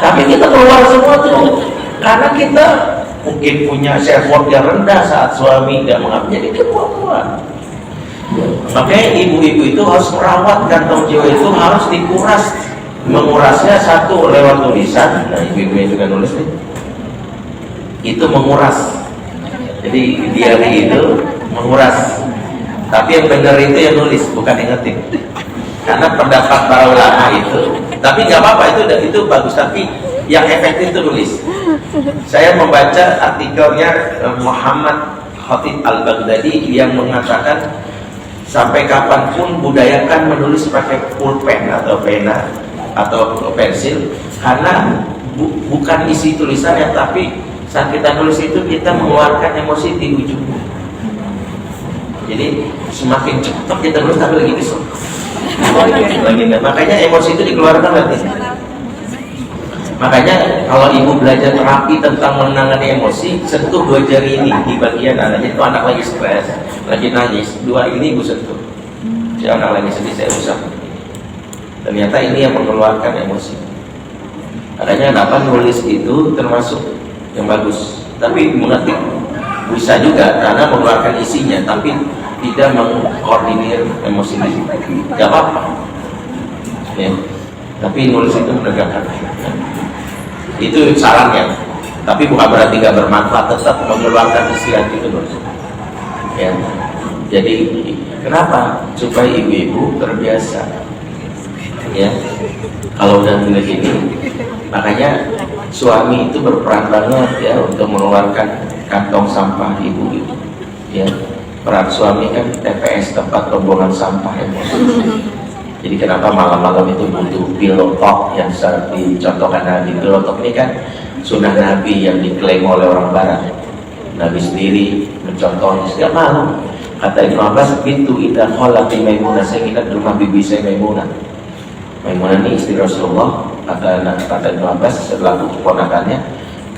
Tapi kita keluar semua tuh, karena kita mungkin punya self-worth yang rendah saat suami gak mengambil, jadi keluar. Makanya ibu-ibu itu harus merawat kantong jiwa itu, harus dikuras. Mengurasnya satu lewat tulisan, nah ibu-ibu juga nulis nih, itu menguras. Jadi diary itu menguras. Tapi yang benar itu yang nulis, bukan yang ngetik. Karena pendapat para ulama itu, tapi nggak apa-apa itu bagus. Tapi yang efektif itu nulis. Saya membaca artikelnya Muhammad Khatib Al-Baghdadi yang mengatakan sampai kapanpun budayakan menulis pakai pulpen atau pena atau pensil, karena bukan isi tulisannya, tapi saat kita nulis itu kita mengeluarkan emosi di ujungnya. Jadi semakin cepat kita nulis tapi lagi kesel, makanya emosi itu dikeluarkan nanti. Makanya kalau ibu belajar terapi tentang menangani emosi, sentuh dua jari ini di bagian anaknya. Itu anak lagi stres, lagi nangis, dua ini ibu sentuh. Si anak lagi sedih, saya usap. Ternyata ini yang mengeluarkan emosi. Makanya kenapa nulis itu termasuk yang bagus. Tapi mengetik bisa juga karena mengeluarkan isinya, tapi tidak mengkoordinir emosi. Gak apa-apa. Ya. Tapi nulis itu menegakkan. Itu sarannya. Tapi bukan berarti gak bermanfaat, tetap mengeluarkan isi hati itu nulis. Ya. Jadi kenapa? Supaya ibu-ibu terbiasa. Ya, kalau udah begini, makanya suami itu berperan banget ya untuk mengeluarkan kantong sampah ibu itu. Ya, peran suami kan TPS, tempat pembuangan sampah emosi. Jadi kenapa malam-malam itu butuh pillow talk yang sering dicontohkan Nabi. Pillow talk ini kan sunnah Nabi yang diklaim oleh orang Barat. Nabi sendiri mencontohnya setiap malam. Kata Ibnu Abbas, "Bintu idza khalati Maimunah," saya ingat rumah bibi saya Maimunah. Maimunah ini istri Rasulullah, kata Ibnu Abbas setelah keponakannya,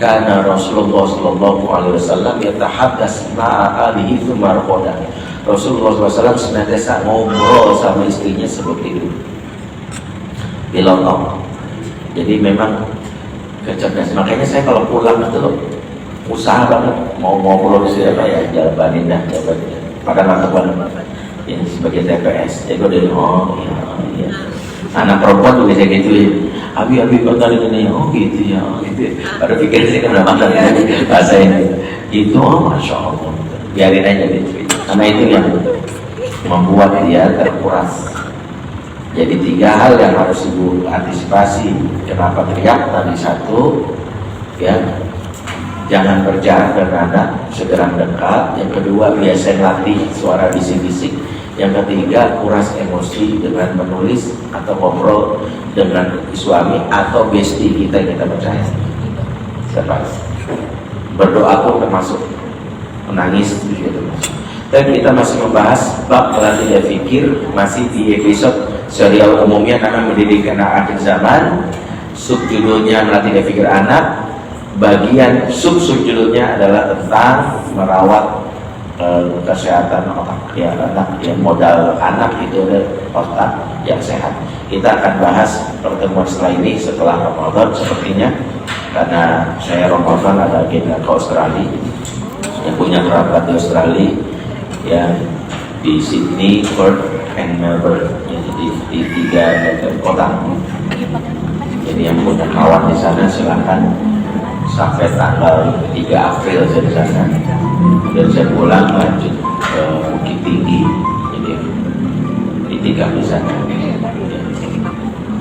karena Rasulullah Shallallahu Alaihi Wasallam yatahaddas ma'a alihi tsumma raqada. Rasulullah SAW senantiasa ngobrol sama istrinya sebelum tidur. Bilotong. Jadi memang kecerdasan. Makanya saya kalau pulang itu loh, usaha banget mau ngobrol siapa ya, jawabanin dah, jawabannya. Makan makanan ya, sebagai TPS. Jadi udah iya. Anak perempuan tuh bisa gituin. Abi kota ini, oh gitu ya, gitu. Baru pikir sih kan udah makan bahasa ini. Itu, masya Allah. Biarin aja gitu. Karena itu yang membuat dia terkuras. Jadi 3 hal yang harus ibu antisipasi. Kenapa teriak? Tadi 1, ya, jangan berjarak dengan anak, segera mendekat. Yang kedua, biasain latih suara bisik-bisik. Yang ketiga, kuras emosi dengan menulis atau ngobrol dengan suami atau bestie kita yang kita percaya. Siapa? Berdoa pun termasuk, menangis juga termasuk. Dan kita masih membahas bab melatih fikir, masih di episode serial umumnya karena mendidik anak akhir zaman. Subjudulnya melatih fikir anak. Bagian subjudulnya adalah tentang merawat kesehatan otak ya, anak yang modal anak itu adalah otak yang sehat. Kita akan bahas pertemuan setelah ini setelah Ramadan sepertinya, karena saya Ramadan ada agenda ke Australia, yang punya kerabat di Australia yang di Sydney, Perth, and Melbourne, jadi di 3 kota. Jadi yang punya kawan di sana silakan sampai tanggal 3 April saya di sana. Dan saya pulang lanjut ke Bukit Tinggi, jadi di 3 di sana.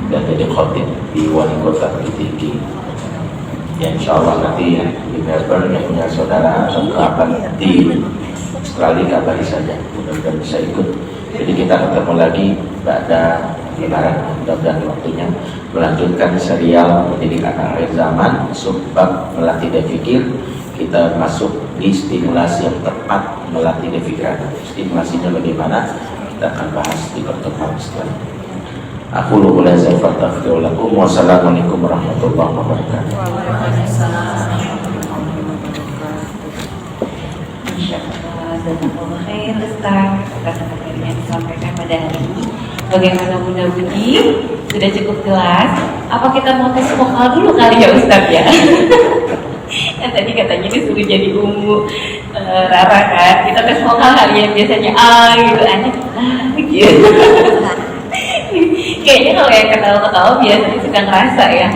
Dan jadi khotib di wali kota Bukit Tinggi. Ya insya Allah nanti di Melbourne yang punya saudara atau kerabat di Australia kabari saja, mudah-mudahan bisa ikut. Jadi kita ketemu lagi pada lebaran, mudah-mudahan waktunya melanjutkan serial mendidik anak akhir zaman, subbab melatih fikir. Kita masuk di stimulasi yang tepat melatih pikiran. Stimulasinya bagaimana? Kita akan bahas di pertemuan setelah. Aku lupa saya fastaghfirullahaladzim. Wassalamualaikum warahmatullahi wabarakatuh. Jazakallah khair Ustaz atas materi yang disampaikan pada hari ini. Bagaimana Bunda Budi? Sudah cukup jelas? Apa kita mau tes vokal dulu kali ya Ustaz ya? Kan tadi katanya disuruh jadi ungu Rara kan? Kita tes vokal kali yang biasanya gitu, aneh gitu. Kayaknya kalau yang ketawa-ketawa biasanya suka ngerasa ya.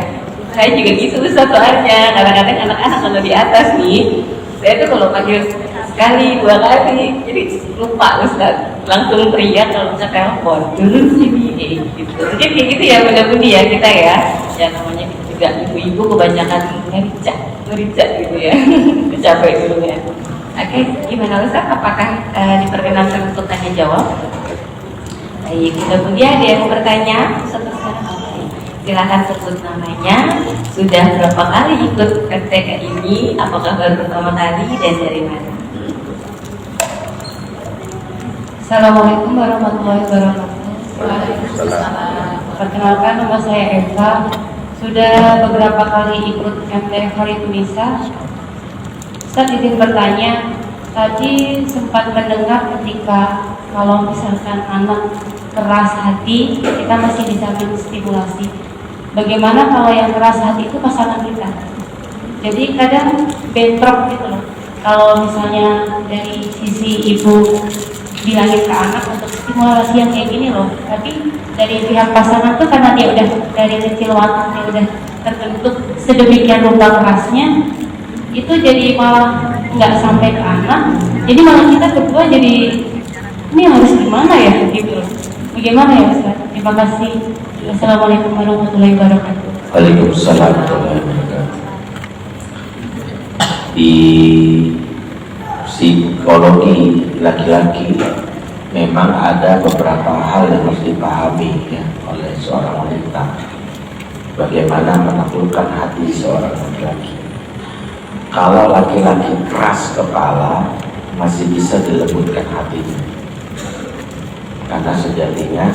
Saya juga gitu Ustaz soalnya. Kadang-kadang anak-anak kalau di atas nih, saya tuh kalau panggil sekali, 2 kali, jadi lupa Ustaz, langsung teriak kalau bisa telepon dulu sini gitu. Mungkin kayak gitu ya Bunda-Budi ya kita ya. Ya namanya juga ibu-ibu kebanyakan ngerica gitu ya. Capek dulu ya. Oke, gimana Ustaz? Apakah diperkenankan untuk tanya jawab? Baik, Bunda-Budi ada yang mau bertanya? Silahkan sebut namanya. Sudah berapa kali ikut MTK ini? Apakah baru pertama kali dan dari mana? Assalamualaikum warahmatullahi wabarakatuh. Waalaikumsalam. Perkenalkan, nama saya Eva. Sudah beberapa kali ikut MTK Hari Tunisa. Saya izin bertanya, tadi sempat mendengar ketika kalau misalkan anak keras hati, kita masih bisa menstimulasi. Bagaimana kalau yang keras hati itu pasangan kita? Jadi kadang bentrok gitu loh. Kalau misalnya dari sisi ibu bilangin ke anak untuk stimulasi yang kayak gini loh, tapi dari pihak pasangan tuh karena dia udah dari kecil wataknya udah terbentuk sedemikian rupa kerasnya, itu jadi malah nggak sampai ke anak, jadi malah kita berdua jadi ini harus gimana ya gitu. Bagaimana ya Ustaz? Terima kasih. Assalamualaikum warahmatullahi wabarakatuh. Waalaikumsalam warahmatullahi wabarakatuh. Di psikologi laki-laki memang ada beberapa hal yang harus dipahami ya, oleh seorang wanita. Bagaimana menaklukkan hati seorang laki-laki. Kalau laki-laki keras kepala, masih bisa dilembutkan hatinya. Karena sejatinya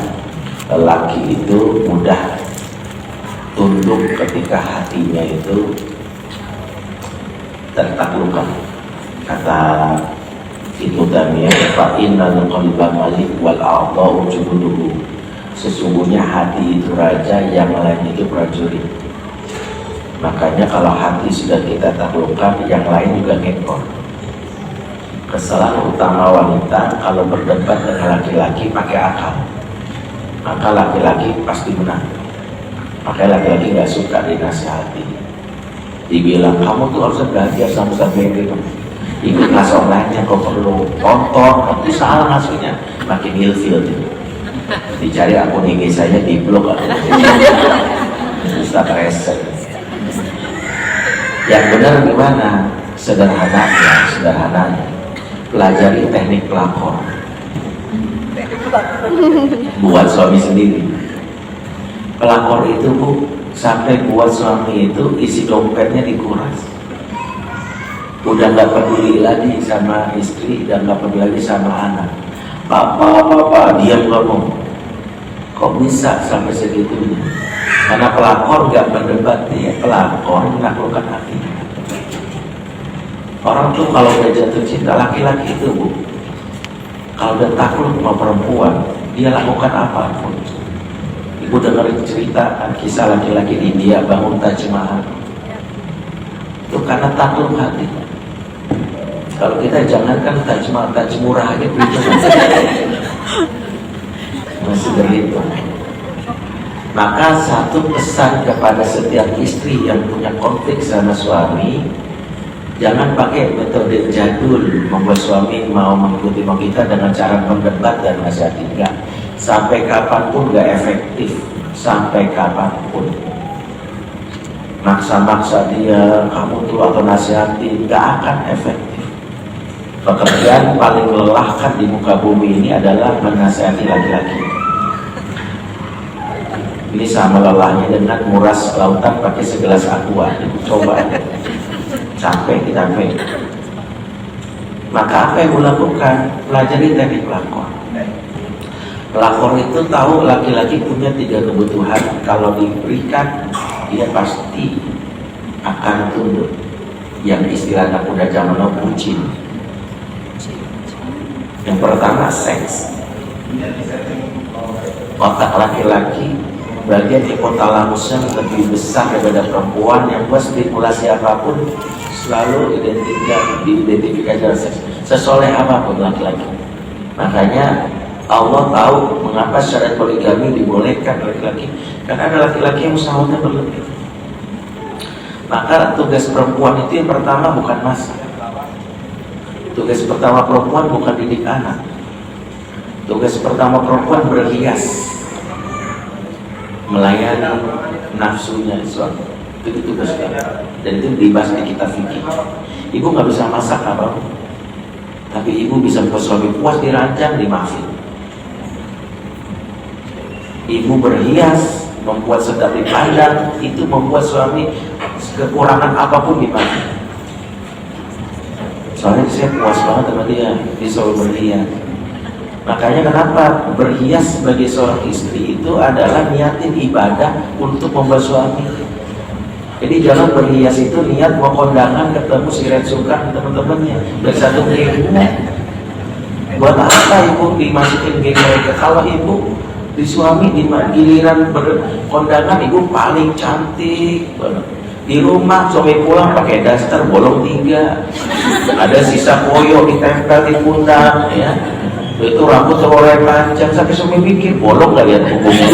lelaki itu mudah tunduk ketika hatinya itu tertaklukkan. Kata Ibnu Taimiyah, fa innal qalba malik wal a'dha'u junuduhu. Sesungguhnya hati itu raja, yang lain itu prajurit. Makanya kalau hati sudah kita taklukkan, yang lain juga ngekor. Kesalahan utama wanita kalau berdebat dengan laki-laki pakai akal, maka laki-laki pasti menang. Makanya laki-laki nggak suka dinasihati. Dibilang kamu tuh harus belajar sama itu. Ikut kelas online yang kau perlu tonton, nanti salah hasilnya makin ilfil. Dicari akun IG saya di blog atau Ustaz Reset. Yang benar gimana? Sederhananya pelajari teknik pelakor buat suami sendiri. Pelakor itu Bu, sampai buat suami itu isi dompetnya dikuras. Udah nggak peduli lagi sama istri dan nggak peduli lagi sama anak. Papa, diam ngomong. Kok bisa sampai segitunya? Karena pelakor nggak berdebat, ya pelakor menaklukkan hati. Orang tuh kalau udah jatuh cinta, laki-laki itu Bu, kalau udah takluk sama perempuan, dia lakukan apapun. Ibu dengerin cerita kisah laki-laki di India bangun Taj Mahal. Itu karena takluk hati. Kalau kita jangankan Taj Mahal, Taj murah aja masih berhitung. Maka satu pesan kepada setiap istri yang punya konflik sama suami, jangan pakai metode jadul membuat suami mau mengikuti kita dengan cara mendebat dan nasihati. Enggak. Sampai kapanpun nggak efektif. Sampai kapanpun maksa-maksa dia, kamu tuh atau nasihati, nggak akan efektif. Pekerjaan paling melelahkan di muka bumi ini adalah menasihati laki-laki. Ini sama lelahnya dengan nguras lautan pakai segelas aqua. Coba capek kita capek. Maka apa yang dilakukan? Pelajari teknik pelakor. Pelakor itu tahu laki-laki punya 3 kebutuhan. Kalau diberikan, dia pasti akan tunduk. Yang istilah anak muda zaman now bucin. Yang pertama seks. Otak laki-laki bagian hipotalamusnya lebih besar daripada perempuan, yang buat stimulasi apapun selalu diidentifikasi dengan seks. Sesoleh apapun laki-laki. Makanya Allah tahu mengapa syariat poligami dibolehkan laki-laki, karena ada laki-laki yang syahwatnya berlebih. Maka tugas perempuan itu yang pertama bukan masak. Tugas pertama perempuan bukan didik anak. Tugas pertama perempuan berhias, melayani nafsunya suami. Itu tugasnya. Dan itu dibahas di kitab fikih. Ibu nggak bisa masak apa, tapi ibu bisa membuat suami puas, dirancang, dimaafin. Ibu berhias, membuat sedap dipandang, itu membuat suami kekurangan apapun dimaafin. Soalnya saya puas banget sama dia selalu berhias. Makanya kenapa berhias sebagai seorang istri itu adalah niatin ibadah untuk membuat suami. Jadi jangan berhias itu niat mau kondangan ketemu si Red Sukan teman-temannya bersatu geng. Buat apa ibu dimasukin geng mereka? Kalau ibu di suami di giliran berkondangan, ibu paling cantik banget. Di rumah suami pulang pakai daster bolong 3, ada sisa koyo ditempel di pundak, ya. Itu rambut teroreh panjang sampai suami pikir bolong gak lihat kukunya.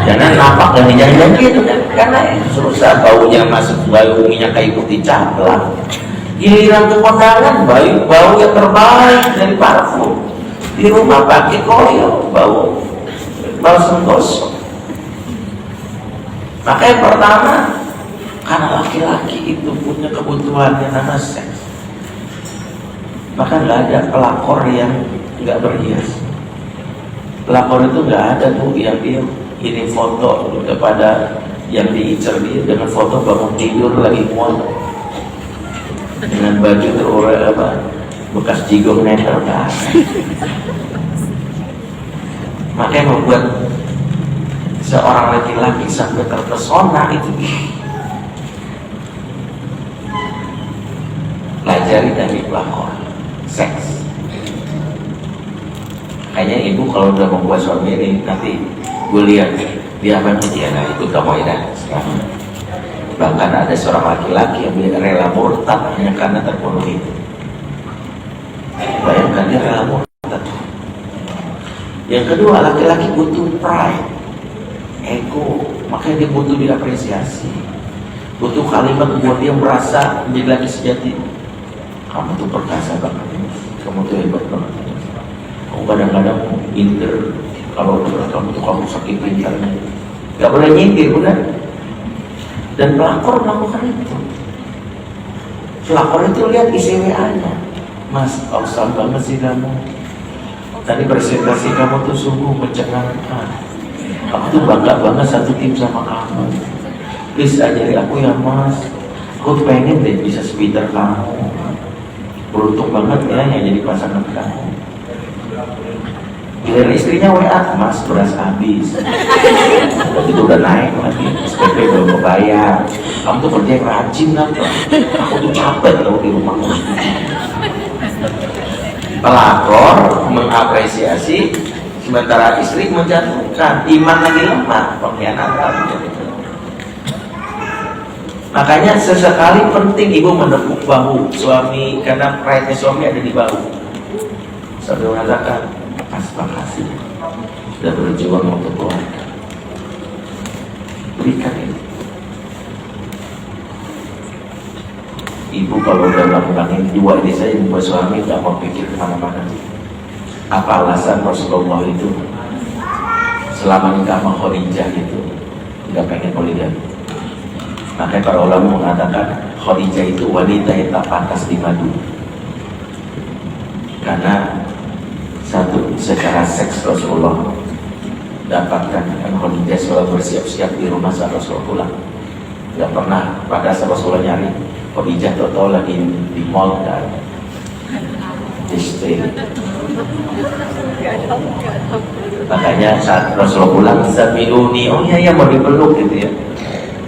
Jangan napak dan jangan gitu, karena susah baunya masuk, bau minyak kayu putih caplak. Giliran ke kondangan bau yang terbaik dari parfum. Di rumah pakai koyo bau balsam gosok. Maka yang pertama, karena laki-laki itu punya kebutuhan yang namanya seks. Maka nggak ada pelakor yang nggak berhias. Pelakor itu nggak ada tuh yang dia ini foto kepada yang diincar dia dengan foto bangun tidur lagi mual dengan baju teroreh bekas jigong nempel. Makanya membuat seorang laki-laki sampai terpesona itu. Pelajari dari pelakor seks. Kayaknya ibu kalau udah membuat suami ini, nanti gue lihat dia apa dia, nah itu kamu ya sekarang. Bahkan ada seorang laki-laki yang dia rela murtad hanya karena terbunuh itu. Bayangkan dia rela murtad. Yang kedua, laki-laki butuh pride, ego, makanya dia butuh diapresiasi, butuh kalimat buat dia merasa menjadi laki sejati. Kamu tuh perkasa banget, kamu tuh hebat banget. Kamu kadang-kadang pinter, kalau kamu sakit pintarnya, gak boleh nyindir, benar. Dan pelakor melakukan itu. Pelakor itu lihat isi WA-nya, Mas, awesome banget sih kamu. Tadi presentasi kamu tuh sungguh mencengangkan. Aku tuh bangga banget satu tim sama kamu. Please ajari aku ya Mas. Aku pengen deh bisa speeder kamu. Beruntung banget ya yang jadi pasangan kamu. Giliran istrinya WA, Mas beras habis. Begitu udah naik lagi, SPP belum bayar. Kamu tuh kerja yang rajin kan? Aku tuh capek loh di rumah. Pelakor mengapresiasi, sementara istri menjatuhkan. Iman lagi lemah, pengkhianatan. Makanya sesekali penting ibu menepuk bahu suami, karena pride-nya suami ada di bahu. Sampai mengatakan, terima kasih sudah berjuang untuk keluarga. Berikan ini. Ibu kalau udah melakukan ini, dua ini saya membuat suami tidak mau pikir kemana-mana. Apa alasan Rasulullah itu selama nikah sama Khadijah itu tidak pengen poligami? Makanya para ulama mengatakan Khadijah itu wanita yang tak pantas dimadu. Karena satu, secara seks Rasulullah dapatkan kan Khadijah selalu bersiap-siap di rumah saat Rasulullah pulang. Tidak pernah pada saat Rasulullah nyari Khadijah tahu lagi di mall dan di stay. Makanya saat Rasulullah pulang, Zamiluni, oh iya mau dipeluk gitu ya.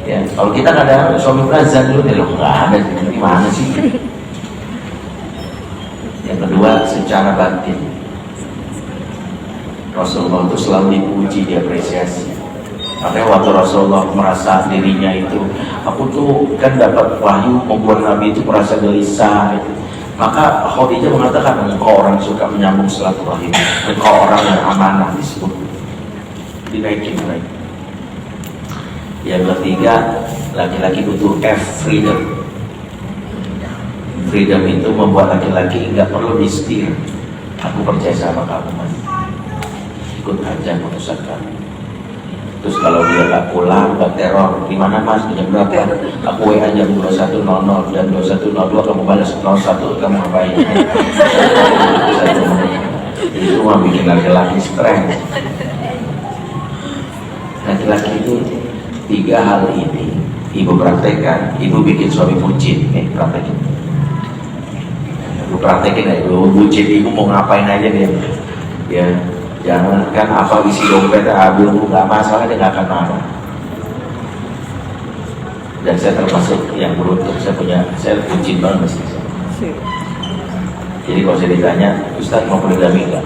Ya, kalau kita kadang suami pelazan dulu, loh nggak ada, di mana sih? Yang kedua, secara batin, Rasulullah itu selalu dipuji, diapresiasi. Makanya waktu Rasulullah merasa dirinya itu, aku tuh kan dapat wahyu membuat Nabi itu merasa gelisah. Gitu. Maka Khadijah mengatakan, engkau orang suka menyambung silaturahim, engkau orang yang amanah disebut, dinaikin lagi. Yang ketiga, laki-laki butuh freedom. Freedom itu membuat laki-laki nggak perlu disetir. Aku percaya sama kamu, Mas. Ikut aja merusak kamu. Terus kalau dia nggak pulang, nggak teror, di mana Mas? Jam berapa? Aku WA jam 21.00, jam 21.02 kamu balas 01, kamu ngapain? Itu mah bikin laki-laki stres. Laki-laki itu 3 hal ini ibu praktekkan, ibu bikin suami bucin. Nih praktekin, ibu praktekin ya, ibu bucin ibu mau ngapain aja dia, ya jangan kan apa isi dompet ambil, nggak masalah, dia nggak akan marah. Dan saya termasuk yang beruntung, saya bucin banget sih. Jadi kalau saya ditanya, Ustaz mau poligami nggak?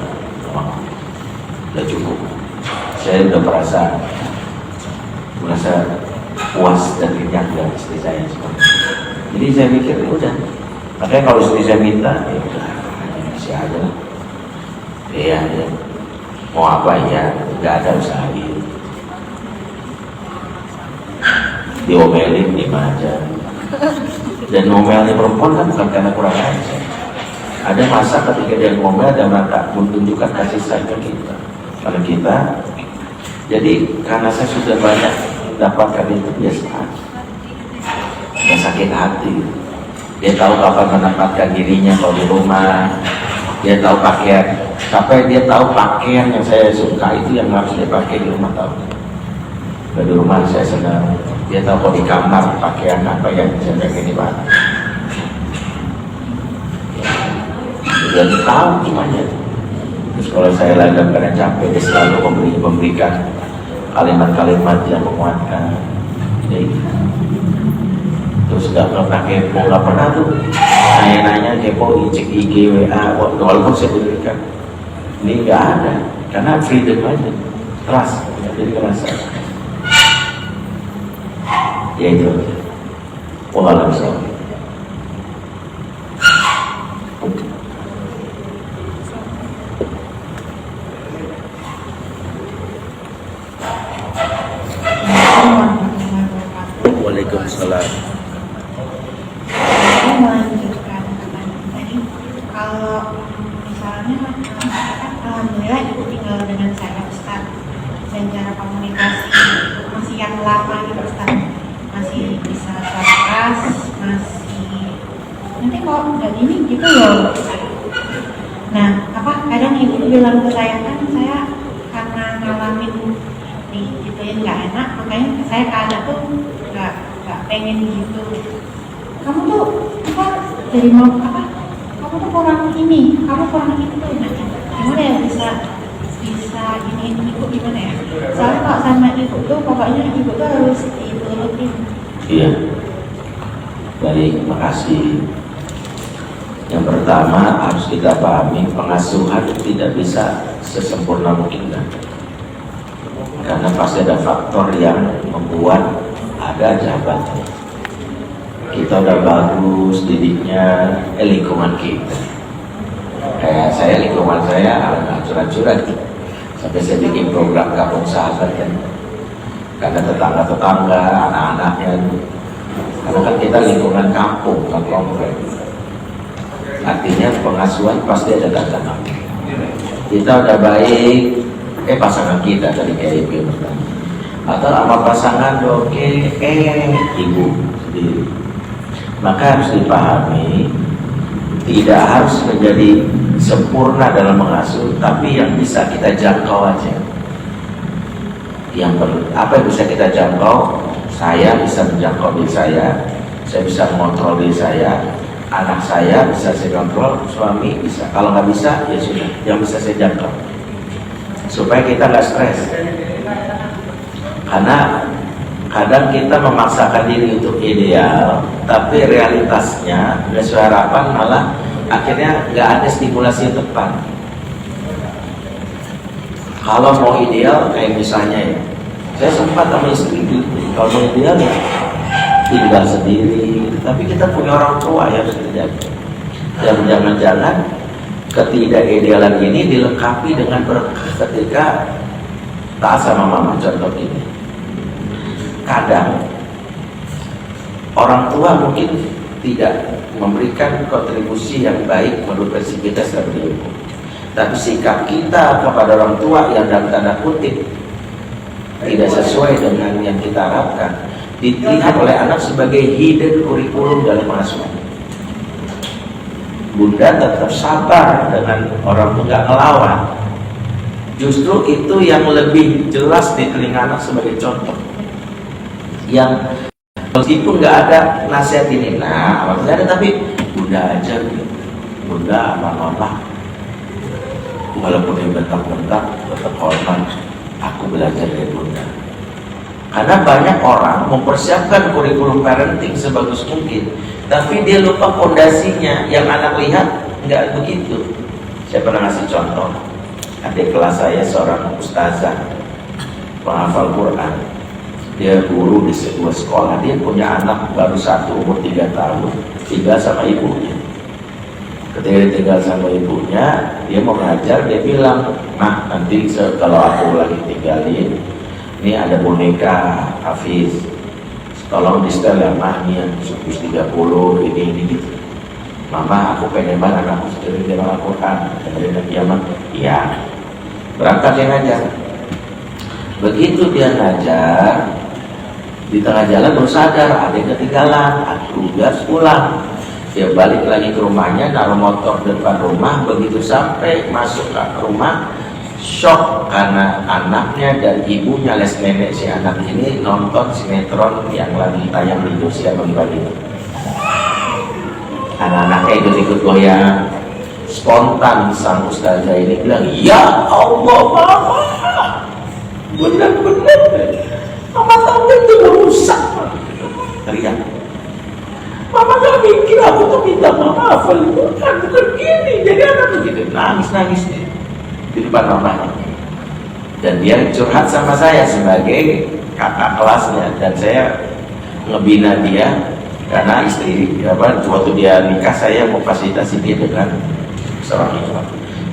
Udah cukup. Saya udah merasa puas dan kenyang dengan istri saya seperti itu. Jadi saya mikir ya udah, makanya kalau istri saya minta ya udah kasih aja lah. Iya ya, mau apa ya, nggak ada usahain, diomelin diem aja. Dan ngomelnya perempuan kan bukan karena kurang ajar. Ada masa ketika dia ngomel dan mereka menunjukkan kasih sayang ke kita. Kalau kita, jadi karena saya sudah banyak dapatkan itu kebiasaan, dia sakit hati. Dia tahu kapan menempatkan dirinya kalau di rumah. Dia tahu pakaian, sampai dia tahu pakaian yang saya suka itu yang harus dia pakai di rumah tahu. Di rumah saya sedang, dia tahu kalau di kamar pakaian apa yang saya pakai di mana. Dan tahu gimana. Terus kalau saya lagi karena capek, dia selalu memberikan kalimat-kalimat yang menguatkan. Jadi, terus gak pernah kepo, gak pernah tuh nanya-nanya kepo, cek IG, WA, walaupun saya berikan. Ini gak ada, karena freedom aja, trust, jadi kerasa. Ya itu, walau saja. Waalaikumsalam. Saya melanjutkan pertanyaan tadi. Kalau misalnya alhamdulillah ibu tinggal dengan saya Ustaz, dan cara komunikasi masih yang lama gitu Ustaz, masih bisa keras, masih nanti kok nggak gini gitu loh. Nah, kadang ibu bilang ke saya, kan saya karena ngalamin gituin nggak enak, makanya saya kadang tuh nggak pengen gitu. Kamu tuh jadi mau kamu tuh kurang ini, kamu kurang itu tuh. Nah, gimana ya bisa ini ibu gimana ya? Soalnya kalau sama ibu tuh pokoknya ibu tuh harus diturutin. Iya. Baik, makasih. Yang pertama harus kita pahami, pengasuhan tidak bisa sesempurna mungkin kan? Karena pasti ada faktor yang membuat ada jawabannya. Kita udah bagus didiknya, lingkungan kita. Kayak saya, lingkungan saya agak curang-curang. Sampai saya bikin program kampung sahabat kan. Karena tetangga-tetangga, anak-anaknya. Karena kan kita lingkungan kampung, kan komplek. Artinya pengasuhan pasti ada tanda. Kita udah baik, pasangan kita tadi kayak ibu pertama. Atau sama pasangan oke, ibu sendiri. Maka harus dipahami, tidak harus menjadi sempurna dalam mengasuh, tapi yang bisa kita jangkau aja. Apa yang bisa kita jangkau? Saya bisa menjangkau diri saya bisa mengontrol diri saya, anak saya bisa saya kontrol, suami bisa. Kalau nggak bisa, ya sudah, yang bisa saya jangkau. Supaya kita nggak stres. Karena kadang kita memaksakan diri untuk ideal, tapi realitasnya nggak sesuai harapan, malah akhirnya nggak ada stimulasi yang tepat. Kalau mau ideal, kayak misalnya ya, saya sempat sama istri, kalau mau ideal ya tinggal sendiri, tapi kita punya orang tua yang harus terjadi. Dan jangan-jangan ketidakidealan ini dilengkapi dengan berkah ketika taat sama mama. Contoh ini, kadang orang tua mungkin tidak memberikan kontribusi yang baik menurut versi kita sebagai ibu, tapi sikap kita kepada orang tua yang dalam tanda kutip tidak sesuai dengan yang kita harapkan, dilihat oleh anak sebagai hidden kurikulum dalam pengasuhan. Bunda tetap sabar dengan orang tua, nggak ngelawan. Justru itu yang lebih jelas di telinga anak sebagai contoh. Yang meskipun nggak ada nasihat ini, nah nggak ada, tapi Bunda aja, Bunda sama Mama, walaupun yang bentak-bentak tetap hormat. Aku belajar dari Bunda. Karena banyak orang mempersiapkan kurikulum parenting sebagus mungkin, tapi dia lupa fondasinya. Yang anak lihat nggak begitu. Saya pernah ngasih contoh, adik kelas saya seorang ustazah penghafal Quran. Dia guru di sebuah sekolah. Dia punya anak baru satu, umur 3 tahun, tinggal sama ibunya. Ketika dia tinggal sama ibunya, dia mau ngajar, dia bilang, "Nah, nanti kalau aku lagi tinggalin, ini ada boneka Hafiz, tolong di setel ya Mah, ini yang sukus 30, ini gitu. Mama, aku pengen banget anakku setelin di Al-Quran." Kemudian dia bilang, "Iya." Berangkat dia ngajar. Begitu dia ngajar, di tengah jalan baru sadar ada yang ketinggalan. Aduh, dia harus pulang. Dia balik lagi ke rumahnya, naruh motor depan rumah. Begitu sampai masuk ke rumah, shock karena anaknya dan ibunya les nenek si anak ini nonton sinetron yang lagi tayang di Indosiar pagi-pagi. Anak-anaknya ikut-ikut goyang. Spontan sang ustazah ini bilang, ya Allah mama, benar-benar mama tahu itu merusak. Teriak, mama gak mikir aku tuh minta maaf, bukan gini. Jadi anak begitu nangis di depan mamanya. Dan dia curhat sama saya sebagai kakak kelasnya, dan saya ngebina dia karena istri waktu dia nikah saya mau fasilitasi dia dengan seorang ikhwan.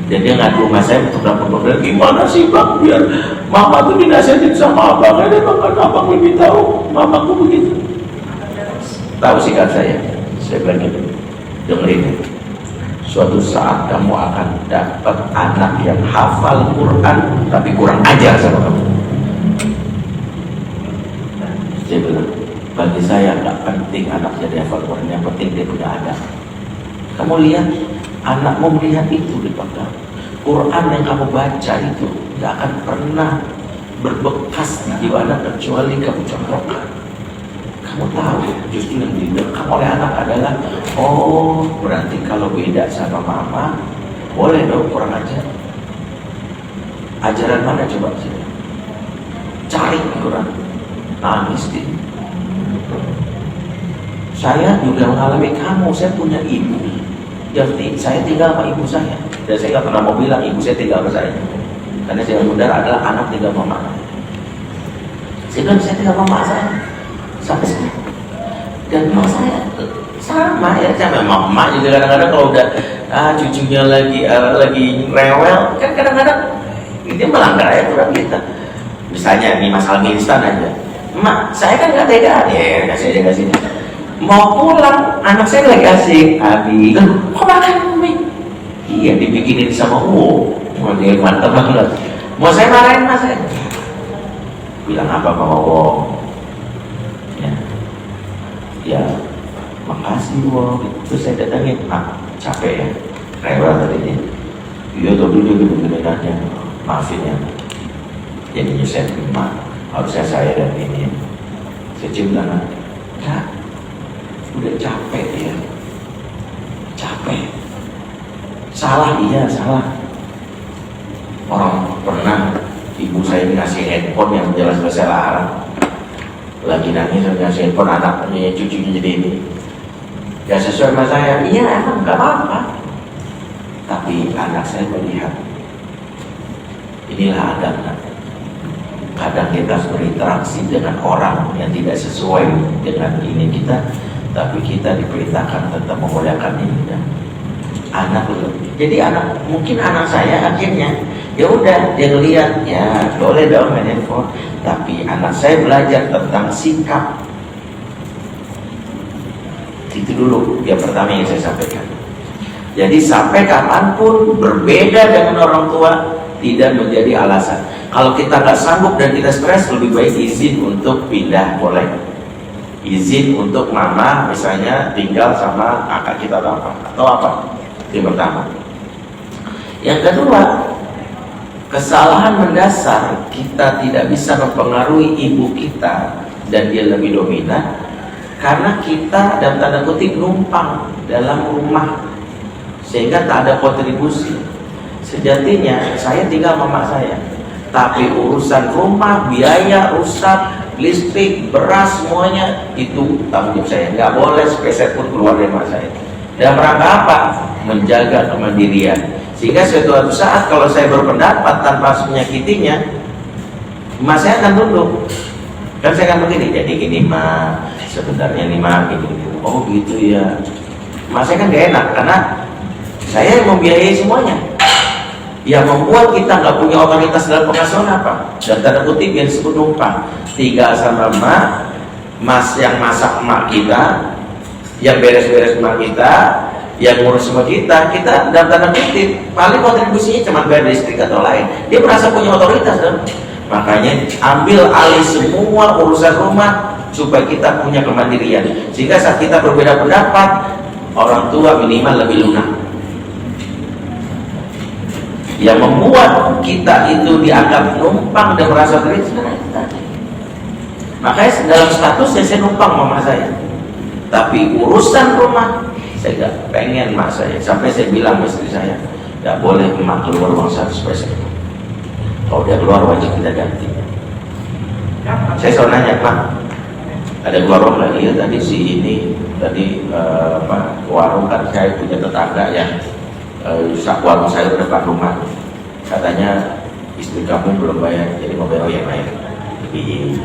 Dan dia ngadu sama saya untuk lapor, gimana sih bang biar mama tuh dinasihatin sama abang, ada bang, kan abang lebih tahu mamaku begitu. Tahu sikap saya bilang gitu, dengerin, suatu saat kamu akan dapat anak yang hafal Quran tapi kurang ajar sama kamu. Saya bilang, bagi saya nggak penting anak jadi hafal Quran, yang penting dia punya adab. Kamu lihat anakmu melihat itu di belakang Quran yang kamu baca itu nggak akan pernah berbekas di jiwa anak kecuali kamu contohkan. Kamu tahu justru yang direkam oleh anak adalah, oh berarti kalau beda sama mama boleh dong kurang ajar. Ajaran mana coba sih? Cari Quran, nangis dia. Saya juga mengalami kamu, saya punya ibu. Jadi saya tinggal sama ibu saya, dan saya nggak pernah mau bilang ibu saya tinggal sama saya, karena saya saudara adalah anak tinggal mama. Saya bilang saya tinggal sama mama saya sampai sekarang, dan mama saya sama ya, sama mama juga kadang-kadang kalau udah cucunya lagi rewel, kan kadang-kadang dia melanggar ayat Quran kita. Misalnya ini masalah mie instan aja, mak saya kan nggak tega, ya kasih aja kasih. Mau pulang, anak saya lagi asik, Abi, kok makan mie? Iya, dibikinin sama mau dia mantap banget. Mau saya marahin mas saya, bilang apa mau? Ya, makasih Terus saya datangin, capek ya, rewel tadinya. Iya tuh dulu gitu benerannya, maafin ya. Jadinya saya terima, harusnya saya dan ini. Saya cium tangan, Kak, udah capek ya, capek. Salah iya salah. Orang pernah ibu saya dikasih handphone yang jelas bahasa Arab, lagi nangis dikasih handphone anaknya cucunya jadi ini. Ya sesuai sama saya, iya emang nggak apa-apa. Tapi anak saya melihat, inilah adabnya. Kadang kita harus berinteraksi dengan orang yang tidak sesuai dengan ini kita, tapi kita diperintahkan tetap memuliakan ini dan anak itu. Jadi mungkin anak saya akhirnya ya udah dia ngeliat ya boleh dong main handphone, tapi anak saya belajar tentang sikap. Itu dulu yang pertama yang saya sampaikan. Jadi sampai kapanpun berbeda dengan orang tua tidak menjadi alasan. Kalau kita nggak sanggup dan kita stres, lebih baik izin untuk pindah, boleh. Izin untuk mama misalnya tinggal sama kakak kita atau apa. Yang pertama. Yang kedua, kesalahan mendasar kita tidak bisa mempengaruhi ibu kita dan dia lebih dominan karena kita dalam tanda kutip numpang dalam rumah sehingga tak ada kontribusi. Sejatinya saya tinggal mama saya, tapi urusan rumah, biaya, rusak, listrik, beras, semuanya itu tanggung jawab saya. Nggak boleh sepeser pun keluar dari rumah saya. Dalam rangka apa? Menjaga kemandirian. Sehingga suatu saat kalau saya berpendapat tanpa menyakitinya, emak saya akan tunduk. Kan saya akan begini, jadi gini ma, sebenarnya nih ma, gini. Oh gitu ya. Emak saya kan gak enak karena saya yang membiayai semuanya. Yang membuat kita nggak punya otoritas dalam pengasuhan apa? Dan tanda kutip yang disebut numpang. Tinggal sama emak, mas yang masak emak kita, yang beres-beres emak kita, yang ngurus sama kita dalam tanda kutip paling kontribusinya cuma bayar listrik atau lain. Dia merasa punya otoritas dong. Makanya ambil alih semua urusan rumah supaya kita punya kemandirian. Sehingga saat kita berbeda pendapat, orang tua minimal lebih lunak. Yang membuat kita itu dianggap numpang dan merasa berit sebenarnya tadi. Makanya dalam statusnya saya numpang mama saya, tapi urusan rumah Saya nggak pengen mak saya, sampai saya bilang ke istri saya, nggak boleh emak keluar uang 100%. Kalau dia keluar wajib kita ganti. Saya selalu nanya, Pak, ada keluar uang nggak? Iya tadi si ini, tadi warung kan saya punya tetangga yang warung saya depan rumah. Katanya istri kamu belum bayar, jadi mau bayar yang lain. Jadi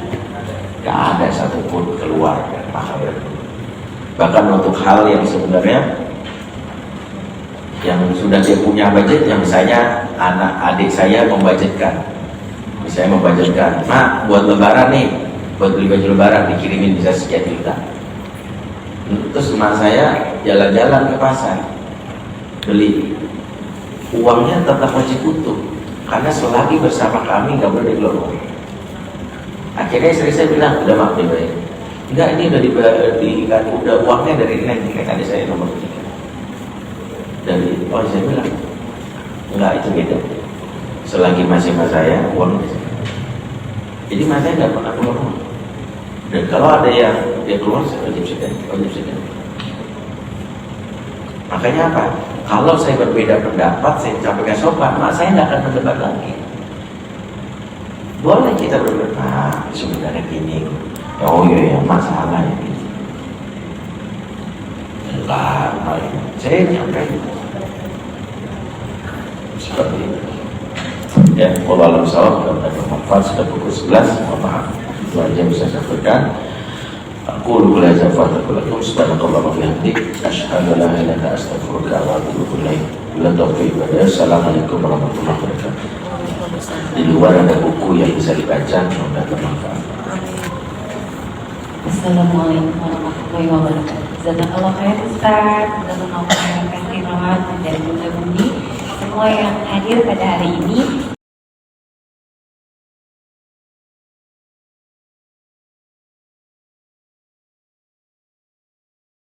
nggak ada satupun keluar yang mahal. Bahkan untuk hal yang sebenarnya yang sudah dia punya budget, yang misalnya anak adik saya membudgetkan, misalnya membudgetkan, mak buat lebaran nih, buat beli baju lebaran dikirimin bisa sekian juta. Terus emak saya jalan-jalan ke pasar beli, uangnya tetap wajib utuh karena selagi bersama kami nggak boleh dikeluarkan. Akhirnya istri saya bilang, udah mak dibayar. Enggak, ini udah dibayar, udah uangnya dari Neng, ada saya nomor 3. Dari saya bilang, enggak, itu beda. Selagi masih mas saya, uangnya di sana. Jadi mas saya nggak pernah keluar uang. Dan kalau ada yang dia keluar, saya wajib segan. Makanya apa? Kalau saya berbeda pendapat, saya sampaikan sopan, mak saya nggak akan berdebat lagi. Boleh kita berbeda, sebenarnya gini. Oh iya, masalah ya. Enggak, saya nyampaikan seperti itu. Ya, wallahualam bishawab, dan bermanfaat. Sudah pukul 11, mohon maaf. Itu aja bisa saya sampaikan. Aku lupa aja fatakullakum subhanakallah wa bihamdik asyhadu an la ilaha illa anta astaghfiruka wa atubu ilaik. Bila taufiq wal hidayah. Assalamualaikum warahmatullahi wabarakatuh. Di luar ada buku yang bisa dibaca, semoga bermanfaat. Assalamualaikum warahmatullahi wabarakatuh. Jazakallah khair Ustaz, jazakallah khairan katsiran, dan juga Budi semua yang hadir pada hari ini.